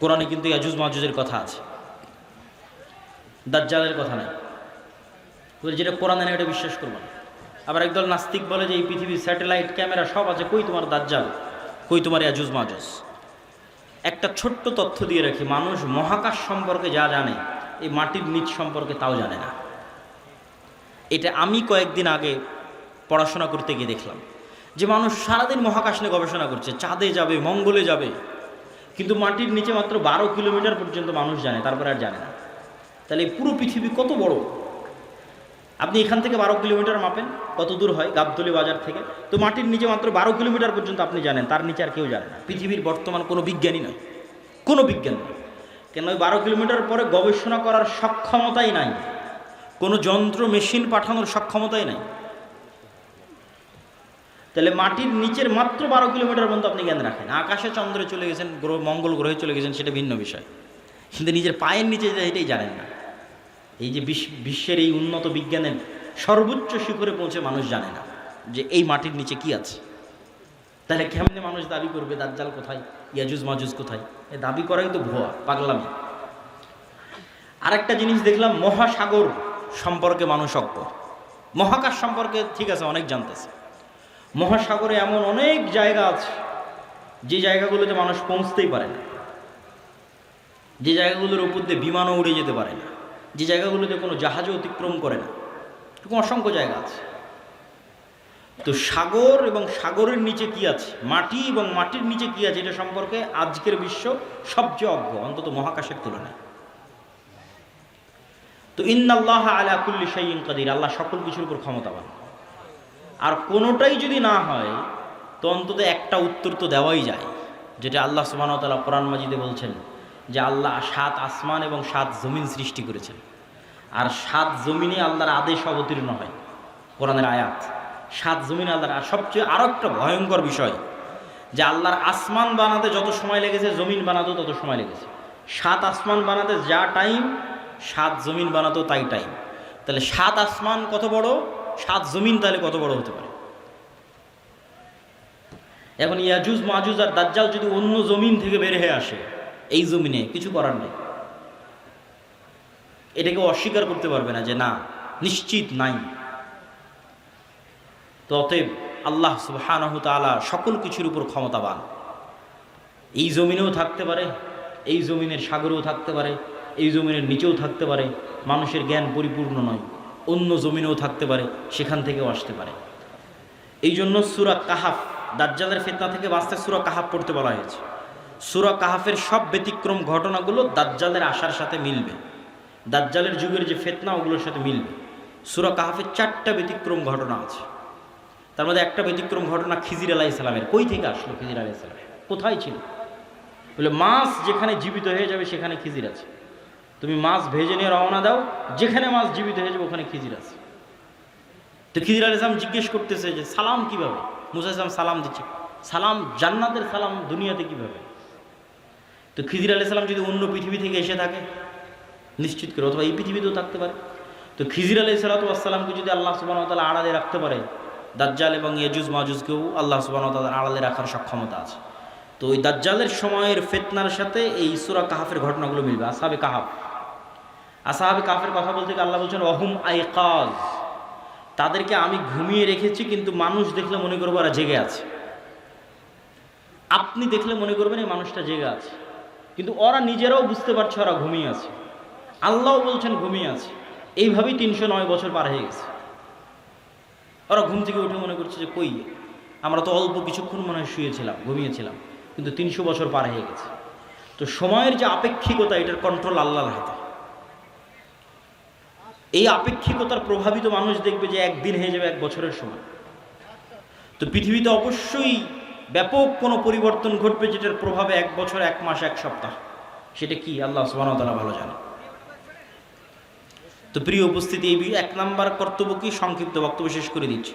কোরআনে কিন্তু ইয়াজুজ মাজুজের কথা আছে, দাজ্জালের কথা নাই, বলে যেটা কোরআনে না এটা বিশ্বাস করবে না। আবার একদল নাস্তিক বলে যে এই পৃথিবীর স্যাটেলাইট ক্যামেরা সব আছে, কই তোমার দাজ্জাল, কই তোমার ইয়াজুজ মাজুজ। একটা ছোট্ট তথ্য দিয়ে রাখি, মানুষ মহাকাশ সম্পর্কে যা জানে এই মাটির নিচ সম্পর্কে তাও জানে না। এটা আমি কয়েকদিন আগে পড়াশোনা করতে গিয়ে দেখলাম যে মানুষ সারাদিন মহাকাশ নিয়ে গবেষণা করছে, চাঁদে যাবে, মঙ্গলে যাবে, কিন্তু মাটির নিচে মাত্র 12 কিলোমিটার পর্যন্ত মানুষ জানে, তারপরে আর জানে না। তাহলে এই পুরো পৃথিবী কত বড়? আপনি এখান থেকে 12 কিলোমিটার মাপেন, কত দূর হয় গাবতলী বাজার থেকে, তো মাটির নিচে মাত্র 12 কিলোমিটার পর্যন্ত আপনি জানেন, তার নিচে আর কেউ জানে না। পৃথিবীর বর্তমান কোনো বিজ্ঞানী নয়, কোনো বিজ্ঞান নয়, কেন ওই 12 কিলোমিটার পরে গবেষণা করার সক্ষমতাই নাই, কোনো যন্ত্র মেশিন পাঠানোর সক্ষমতাই নাই। তাহলে মাটির নিচের মাত্র 12 কিলোমিটার পর্যন্ত আপনি জ্ঞান রাখেন। আকাশে চন্দ্রে চলে গেছেন, মঙ্গল গ্রহে চলে গেছেন, সেটা ভিন্ন বিষয়, কিন্তু নিজের পায়ের নিচে এটাই জানেন না। এই যে বিশ্বের এই উন্নত বিজ্ঞানের সর্বোচ্চ শিখরে পৌঁছে মানুষ জানে না যে এই মাটির নিচে কি আছে। তাহলে কেমনে মানুষ দাবি করবে দাজ্জাল কোথায়, ইয়াজুজ মাজুজ কোথায়? এ দাবি করাই তো ভুয়া, পাগলামি। আরেকটা জিনিস দেখলাম, মহাসাগর সম্পর্কে মানুষ অজ্ঞ। মহাকাশ সম্পর্কে ঠিক আছে অনেক জানতেছে, মহাসাগরে এমন অনেক জায়গা আছে যে জায়গাগুলোতে মানুষ পৌঁছতেই পারে না, যে জায়গাগুলোর উপর দিয়ে বিমানও উড়ে যেতে পারে না, যে জায়গাগুলোতে কোনো জাহাজও অতিক্রম করে না, এরকম অসংখ্য জায়গা আছে। তো সাগর এবং সাগরের নিচে কি আছে, মাটি এবং মাটির নিচে কি আছে, এটা সম্পর্কে আজকের বিশ্ব সবচেয়ে অজ্ঞ, অন্তত মহাকাশের তুলনায়। তো ইন্নাল্লাহ আলা কুল্লি শাইইন কাদির, আল্লাহ সকল কিছুর উপর ক্ষমতাবান। আর কোনোটাই যদি না হয় তো অন্তত একটা উত্তর তো দেওয়াই যায়, যেটা আল্লাহ সুবহানাহু ওয়া তাআলা কোরআন মাজিদে বলছেন যে আল্লাহ 7 আসমান এবং 7 জমিন সৃষ্টি করেছেন, আর 7 জমিনে আল্লাহর আদেশ অবতীর্ণ হয়, কোরআনের আয়াত। 7 জমিনে আল্লাহর, আর সবচেয়ে আরও একটা ভয়ঙ্কর বিষয় যে আল্লাহর আসমান বানাতে যত সময় লেগেছে জমিন বানাতেও তত সময় লেগেছে। 7 আসমান বানাতে যা টাইম 7 জমিন বানাতেও তাই টাইম। তাহলে 7 আসমান কত বড়, 7 জমিন তাহলে কত বড় হতে পারে। এখন ইয়াজুজ মাজুজ আর দাজ্জাল যদি অন্য জমিন থেকে বের হয়ে আসে, এই জমিনে কিছু করার নেই, এটাকে অস্বীকার করতে পারবে না যে না নিশ্চিত নাই। তো অতএব আল্লাহ সুবহানাহু তাআলা সকল কিছুর উপর ক্ষমতাবান। এই জমিনেও থাকতে পারে, এই জমিনের সাগরেও থাকতে পারে, এই জমিনের নিচেও থাকতে পারে। মানুষের জ্ঞান পরিপূর্ণ নয়, অন্য জমিনেও থাকতে পারে, সেখান থেকেও আসতে পারে। এই জন্য সূরা কাহাফ, দাজ্জালের ফিতনা থেকে বাঁচতে সূরা কাহাফ পড়তে বলা হয়েছে। সূরা কাহাফের সব ব্যতিক্রম ঘটনাগুলো দাজ্জালের আসার সাথে মিলবে, দাজ্জালের যুগের যে ফিতনা ওগুলোর সাথে মিলবে। সূরা কাহাফের 4টা ব্যতিক্রম ঘটনা আছে। তার মধ্যে একটা ব্যতিক্রম ঘটনা খিজির আলাইহিস সালামের। কই থেকে আসলো খিজির আলাইহিস সালাম? কোথায় ছিল? বলে মাছ যেখানে জীবিত হয়ে যাবে সেখানে খিজির আছে। তুমি মাছ ভেজে নিয়ে রওনা দাও, যেখানে মাছ জীবিত হয়ে যাবে ওখানে খিজির আছে। তো খিজির আলাইহিস সালাম জিজ্ঞেস করতেছে যে সালাম কিভাবে? মুসা আলাইহিস সালাম সালাম দিচ্ছে, সালাম জান্নাতের সালাম দুনিয়াতে কিভাবে? তো খিজির আলাইহিস সালাম যদি অন্য পৃথিবী থেকে এসে থাকে নিশ্চিত করে, অথবা এই পৃথিবীতেও থাকতে পারে, তো খিজির আলাইহিস সালামকে যদি আল্লাহ সুবহানাহু ওয়া তাআলা আড়ালে রাখতে পারে, দাজ্জাল এবং ইয়াজুজ মাজুজকেও আল্লাহ সুবহানাহু ওয়া তাআলা আড়ালে রাখার সক্ষমতা আছে। তো ওই দাজ্জালের সময়ের ফিতনার সাথে এই সূরা কাহাফের ঘটনাগুলো মিলবে। আসহাবে কাহাফ, আসহাবে কাহাফের কথা বলতে গিয়ে আল্লাহ বলছেন ওয়াহুম আইকাজ, তাদেরকে আমি ঘুমিয়ে রেখেছি, কিন্তু মানুষ দেখলে মনে করবো ওরা জেগে আছে। আপনি দেখলে মনে করবেন এই মানুষটা জেগে আছে, কিন্তু ওরা নিজেরাও বুঝতে পারছে ওরা ঘুমিয়ে আছে। আল্লাহও বলছেন ঘুমিয়ে আছে। এইভাবেই 309 বছর পার হয়ে গেছে। ওরা ঘুম থেকে উঠে মনে করছে যে কই, আমরা তো অল্প কিছুক্ষণ মনে হয় শুয়েছিলাম, ঘুমিয়েছিলাম, কিন্তু 300 বছর পার হয়ে গেছে। তো সময়ের যে আপেক্ষিকতা, এটার কন্ট্রোল আল্লাহর হাতে। এই আপেক্ষিকতার প্রভাবিত মানুষ দেখবে যে একদিন হয়ে যাবে 1 বছরের সময়। তো পৃথিবীতে অবশ্যই ব্যাপক কোনো পরিবর্তন ঘটবে, যেটার প্রভাবে 1 বছর, 1 মাস, 1 সপ্তাহ। সেটা কি আল্লাহ সুবহানাহু ওয়া তাআলা ভালো জানে। তো প্রিয় উপস্থিতি, এই 1 নাম্বার কর্তব্য কি, সংক্ষিপ্ত বক্তব্য শেষ করে দিচ্ছি,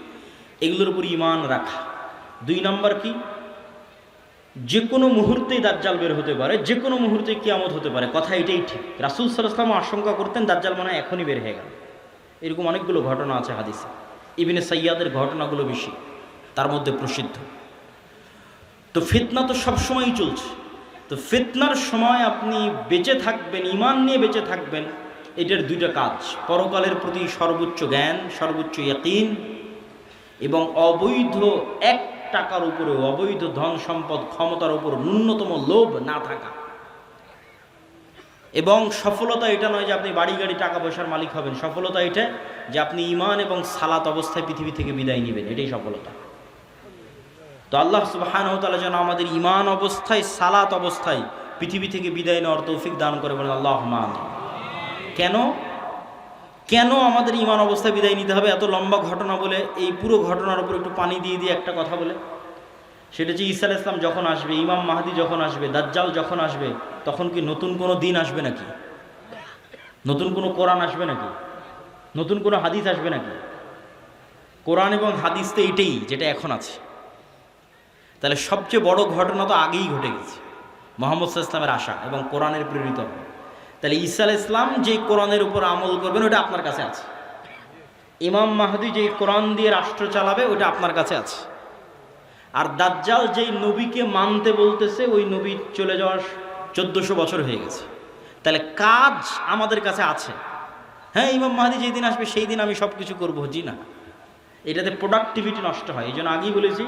এগুলোর উপর ঈমান রাখা। 2 নাম্বার কি, যে কোনো মুহূর্তেই দাজ্জাল বের হতে পারে, যে কোনো মুহূর্তে কিয়ামত হতে পারে। কথা এটাই ঠিক। রাসূল সাল্লাল্লাহু আলাইহি ওয়াসাল্লাম আশঙ্কা করতেন দাজ্জাল মনে হয় এখনই বের হয়ে গেল। এরকম অনেকগুলো ঘটনা আছে হাদিসে। ইবনে সাইয়াদের ঘটনাগুলো বেশি, তার মধ্যে প্রসিদ্ধ। তো ফিতনা তো সবসময়ই চলছে। তো ফিতনার সময় আপনি বেঁচে থাকবেন, ঈমান নিয়ে বেঁচে থাকবেন, এটার 2টা কাজ: পরকালের প্রতি সর্বোচ্চ জ্ঞান, সর্বোচ্চ ইয়াকিন, এবং অবৈধ 1 টাকার উপরে, অবৈধ ধন সম্পদ ক্ষমতার উপর ন্যূনতম লোভ না থাকা। এবং সফলতা এটা নয় যে আপনি বাড়ি গাড়ি টাকা পয়সার মালিক হবেন, সফলতা এটা যে আপনি ঈমান এবং সালাত অবস্থায় পৃথিবী থেকে বিদায় নেবেন, এটাই সফলতা। তো আল্লাহ সুবহানাহু ওয়া তাআলা যেন আমাদের ঈমান অবস্থায়, সালাত অবস্থায় পৃথিবী থেকে বিদায় নেওয়ার তৌফিক দান করে, বলেন আল্লাহুম্মা আমিন। কেন কেন আমাদের ঈমান অবস্থায় বিদায় নিতে হবে? এত লম্বা ঘটনা বলে এই পুরো ঘটনার উপর একটু পানি দিয়ে দিয়ে একটা কথা বলে, সেটা যে ঈসা আলাইহিস সালাম যখন আসবে, ইমাম মাহদি যখন আসবে, দাজ্জাল যখন আসবে, তখন কি নতুন কোনো দিন আসবে নাকি? নতুন কোনো কোরআন আসবে নাকি? নতুন কোনো হাদিস আসবে নাকি? কোরআন এবং হাদিস তো এটাই যেটা এখন আছে। তাহলে সবচেয়ে বড় ঘটনা তো আগেই ঘটে গেছে, মুহাম্মদ সাল্লাল্লাহু আলাইহি ওয়াসাল্লামের আসা এবং কোরআনের প্রেরিত। তাহলে ঈসা আলাইহিস সালাম যে কোরআনের উপর আমল করবেন ওটা আপনার কাছে আছে। ইমাম মাহদি যে কোরআন দিয়ে রাষ্ট্র চালাবে ওটা আপনার কাছে আছে। আর দাজ্জাল যেই নবীকে মানতে বলতেছে, ওই নবী চলে যাওয়ার 1400 বছর হয়ে গেছে। তাহলে কাজ আমাদের কাছে আছে। হ্যাঁ, ইমাম মাহদি যেই দিন আসবে সেই দিন আমি সব কিছু করবো, জি না, এটাতে প্রোডাক্টিভিটি নষ্ট হয়। এই জন্য আগেই বলেছি,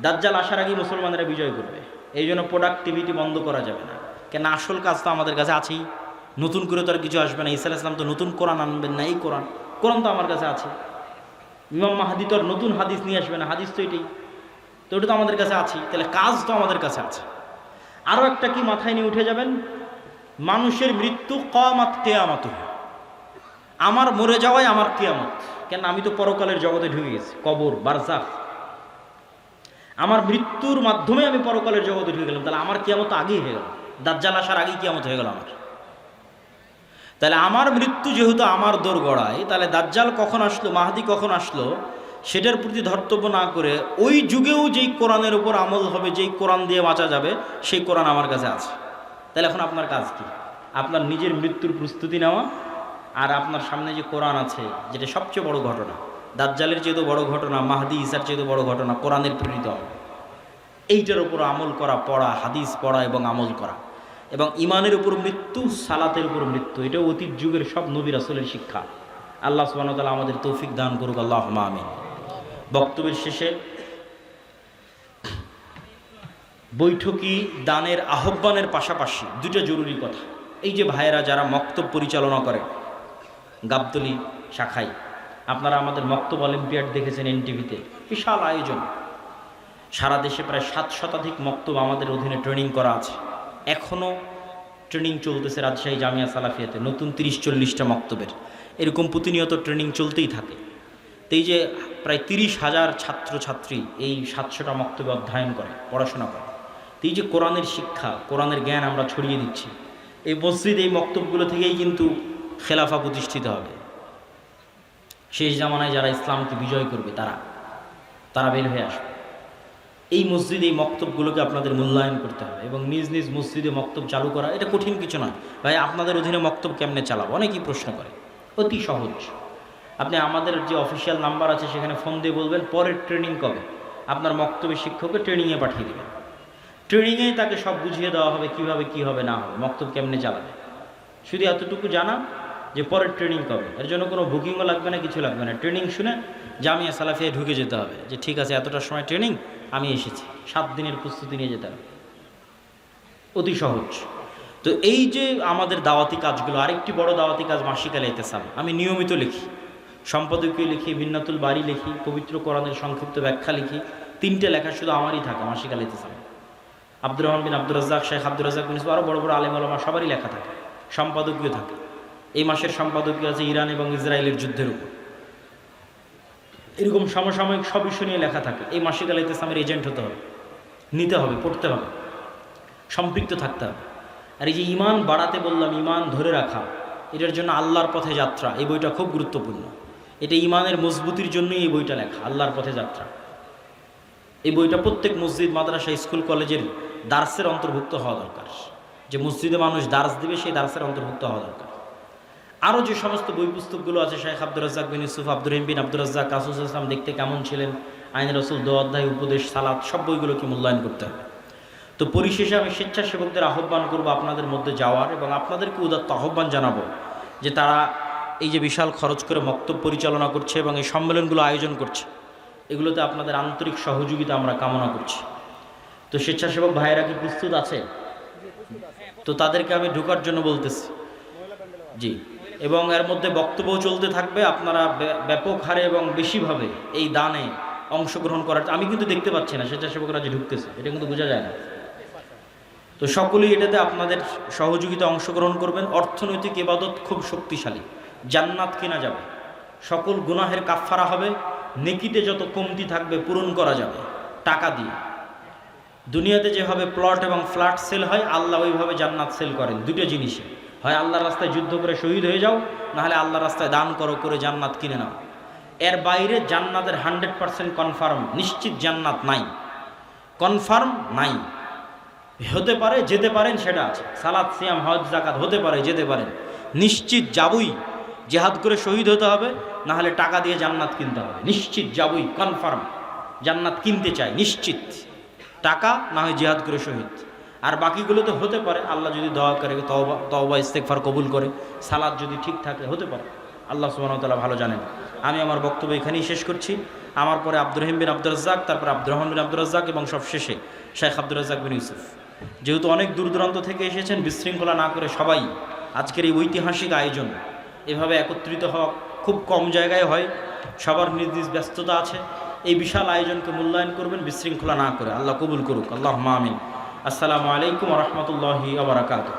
দাজ্জাল আসার আগেই মুসলমানেরা বিজয় করবে। এই জন্য প্রোডাক্টিভিটি বন্ধ করা যাবে না। কেন, আসল কাজ তো আমাদের কাছে আছেই, নতুন করে তো আর কিছু আসবে না। ঈসা আলাইহিস সালাম তো নতুন কোরআন আনবেন না, এই কোরআন তো আমার কাছে আছে। ইমাম মাহদি তো আর নতুন হাদিস নিয়ে আসবে না, হাদিস তো এটাই, তো ওটা তো আমাদের কাছে আছে। তাহলে কাজ তো আমাদের কাছে আছে। আরও একটা কি মাথায় নিয়ে উঠে যাবেন, মানুষের মৃত্যু কিয়ামত, কিয়ামত আমার মরে যাওয়াই আমার কিয়ামত। কেন, আমি তো পরকালের জগতে ঢুকে গেছি, কবর, বারজাখ। আমার মৃত্যুর মাধ্যমে আমি পরকালের জগতে ঢুকে গেলাম, তাহলে আমার কিয়ামত আগেই হয়ে গেল, দাজ্জাল আসার আগেই কিয়ামত হয়ে গেল আমার। তাহলে আমার মৃত্যু যেহেতু আমার দোরগড়ায়, তাহলে দাজ্জাল কখন আসলো, মাহদি কখন আসলো, সেটার প্রতি ধর্তব্য না করে ওই যুগেও যেই কোরআনের উপর আমল হবে, যেই কোরআন দিয়ে বাঁচা যাবে, সেই কোরআন আমার কাছে আছে। তাহলে এখন আপনার কাজ কি? আপনার নিজের মৃত্যুর প্রস্তুতি নেওয়া, আর আপনার সামনে যে কোরআন আছে, যেটা সবচেয়ে বড় ঘটনা, দাজ্জালের চেয়েও বড় ঘটনা, মাহদি ঈসার চেয়েও বড় ঘটনা, কোরআনের প্রেরিত আমল, এইটার উপর আমল করা, পড়া, হাদিস পড়া এবং আমল করা। এবং ইমানের উপর মৃত্যু, সালাতের উপর মৃত্যু, এটা অতীত যুগের সব নবী রাসূলের শিক্ষা। আল্লাহ সুবহানাহু ওয়া তাআলা আমাদের তৌফিক দান করুক, আল্লাহুম্মা আমিন। বক্তব্যের শেষে বৈঠকি দানের আহ্বানের পাশাপাশি দুটো জরুরি কথা। এই যে ভাইয়েরা যারা মক্তব পরিচালনা করে গাবতলী শাখায়, আপনারা আমাদের মক্তব অলিম্পিয়াড দেখেছেন এনটিভিতে, বিশাল আয়োজন, সারা দেশে প্রায় 7 শতাধিক মক্তব আমাদের অধীনে ট্রেনিং করা আছে। এখনও ট্রেনিং চলতেছে রাজশাহী জামিয়া সালাফিয়াতে, নতুন 30-40টা মক্তবের, এরকম প্রতিনিয়ত ট্রেনিং চলতেই থাকে। তো এই যে প্রায় 30,000 ছাত্রছাত্রী এই 700টা মক্তবে অধ্যয়ন করে, পড়াশোনা করে। তো এই যে কোরআনের শিক্ষা, কোরআনের জ্ঞান আমরা ছড়িয়ে দিচ্ছি, এই মসজিদ, এই মক্তবগুলো থেকেই কিন্তু খেলাফা প্রতিষ্ঠিত হবে। শেষ জামানায় যারা ইসলামকে বিজয় করবে তারা বের হয়ে আসবে। এই মসজিদ, এই মক্তবগুলোকে আপনাদের মূল্যায়ন করতে হবে এবং নিজ নিজ মসজিদে মক্তব চালু করা এটা কঠিন কিছু নয়। ভাই আপনাদের অধীনে মক্তব কেমনে চালাবো, অনেকেই প্রশ্ন করে, অতি সহজ। আপনি আমাদের যে অফিসিয়াল নাম্বার আছে সেখানে ফোন দিয়ে বলবেন পরের ট্রেনিং কবে, আপনার মক্তবের শিক্ষককে ট্রেনিংয়ে পাঠিয়ে দেবেন। ট্রেনিংয়েই তাকে সব বুঝিয়ে দেওয়া হবে কীভাবে কী হবে না হবে, মক্তব কেমনে চালাবে। শুধু এতটুকু জানা যে পরের ট্রেনিং কবে, এর জন্য কোনো বুকিংও লাগবে না, কিছু লাগবে না। ট্রেনিং শুনে জামিয়া সালাফিয়ায় ঢুকে যেতে হবে যে ঠিক আছে এতটার সময় ট্রেনিং, আমি এসেছি, 7 দিনের প্রস্তুতি নিয়ে যেতে হবে, অতি সহজ। তো এই যে আমাদের দাওয়াতি কাজগুলো, আরেকটি বড় দাওয়াতি কাজ মাসিক আল ইতিসাম। আমি নিয়মিত লিখি, সম্পাদকীয় লিখি, মিন্নাতুল বাড়ি লিখি, পবিত্র কোরআনের সংক্ষিপ্ত ব্যাখ্যা লিখি। 3টে লেখা শুধু আমারই থাকে মাসিক আল ইতিসাম। আব্দুর রহমান বিন আব্দুর রাজ্জাক, শেখ আব্দুর রাজ্জাক বিন ইউসুফ, আরও বড় বড় আলেম ওলামা সবারই লেখা থাকে, সম্পাদকীয় থাকে। এই মাসের সম্পাদকীয় আছে ইরান এবং ইসরায়েলের যুদ্ধের উপর, এরকম সমসাময়িক সব ইস্যু নিয়ে লেখা থাকে। এই মাসিক আল ইতিসামের এজেন্ট হতে হবে, নিতে হবে, পড়তে হবে, সম্পৃক্ত থাকতে হবে। আর এই যে ইমান বাড়াতে বললাম, ইমান ধরে রাখা, এটার জন্য আল্লাহর পথে যাত্রা, এই বইটা খুব গুরুত্বপূর্ণ। এটা ইমানের মজবুতির জন্যই এই বইটা লেখা, আল্লাহর পথে যাত্রা। এই বইটা প্রত্যেক মসজিদ, মাদ্রাসা, স্কুল, কলেজের দার্সের অন্তর্ভুক্ত হওয়া দরকার। যে মসজিদে মানুষ দার্স দিবে সেই দার্সের অন্তর্ভুক্ত হওয়া দরকার। আরও যে সমস্ত বই পুস্তকগুলো আছে, শেখ আব্দুর রাজ্জাক বিন ইউসুফ, আব্দুর রহিম বিন আব্দুর রাজ্জাক, কাসুস ইসলাম দেখতে কেমন ছিলেন, আইন রসুল, দোয়া অধ্যায়, উপদেশ, সালাত, সব বইগুলোকে মূল্যায়ন করতে হবে। তো পরিশেষে আমি স্বেচ্ছাসেবকদের আহ্বান করব আপনাদের মধ্যে যাওয়ার, এবং আপনাদেরকে উদাত্ত আহ্বান জানাবো যে তারা এই যে বিশাল খরচ করে মক্তব পরিচালনা করছে এবং এই সম্মেলনগুলো আয়োজন করছে, এগুলোতে আপনাদের আন্তরিক সহযোগিতা আমরা কামনা করছি। তো স্বেচ্ছাসেবক ভাইয়েরা কি প্রস্তুত আছে? তো তাদেরকে আমি ঢোকার জন্য বলতেছি, জি। এবং এর মধ্যে বক্তব্যও চলতে থাকবে। আপনারা ব্যাপক হারে এবং বেশিভাবে এই দানে অংশগ্রহণ করার, আমি কিন্তু দেখতে পাচ্ছি না স্বেচ্ছাসেবকরা যে ঢুকতেছে, এটা কিন্তু বোঝা যায় না। তো সকলেই এটাতে আপনাদের সহযোগিতা অংশগ্রহণ করবেন। অর্থনৈতিক ইবাদত খুব শক্তিশালী, জান্নাত কিনা যাবে, সকল গুনাহের কাফফারা হবে, নেকিতে যত কমতি থাকবে পূরণ করা যাবে টাকা দিয়ে। দুনিয়াতে যেভাবে প্লট এবং ফ্ল্যাট সেল হয়, আল্লাহ ওইভাবে জান্নাত সেল করেন। দুটো জিনিসে, হয় আল্লাহর রাস্তায় যুদ্ধ করে শহীদ হয়ে যাও, নাহলে আল্লাহর রাস্তায় দান করো, করে জান্নাত কিনে নাও। এর বাইরে জান্নাতের 100% কনফার্ম, নিশ্চিত জান্নাত নাই, কনফার্ম নাই। হতে পারে, যেতে পারেন, সেটা আছে। সালাত, সিয়াম, হজ, যাকাত হতে পারে, যেতে পারেন, নিশ্চিত যাবই। জিহাদ করে শহীদ হতে হবে, নাহলে টাকা দিয়ে জান্নাত কিনতে হবে, নিশ্চিত যাবই, কনফার্ম। জান্নাত কিনতে চাই নিশ্চিত, টাকা না হয় জিহাদ করে শহীদ। আর বাকিগুলো তো হতে পারে, আল্লাহ যদি দোয়া করে, তওবা ইস্তেগফার কবুল করে, সালাত যদি ঠিক থাকে, হতে পারে। আল্লাহ সুবহানাহু ওয়া তাআলা ভালো জানেন। আমি আমার বক্তব্য এখানেই শেষ করছি। আমার পরে আব্দুর রহিম বিন আব্দুর রাজ্জাক, তারপর আব্দুর রহমান বিন আব্দুর রাজ্জাক, এবং সব শেষে শেখ আব্দুর রাজ্জাক বিন ইউসুফ। যেহেতু অনেক দূর দূরান্ত থেকে এসেছেন, বিশৃঙ্খলা না করে সবাই আজকের এই ঐতিহাসিক আয়োজন, এভাবে একত্রিত হওয়া খুব কম জায়গায় হয়, সবার নিজ নিজ ব্যস্ততা আছে। এই বিশাল আয়োজনকে মূল্যায়ন করবেন বিশৃঙ্খলা না করে। আল্লাহ কবুল করুক, আল্লাহুম্মা আমিন। আসসালামু আলাইকুম ওয়া রাহমাতুল্লাহি ওয়া বারাকাতুহু।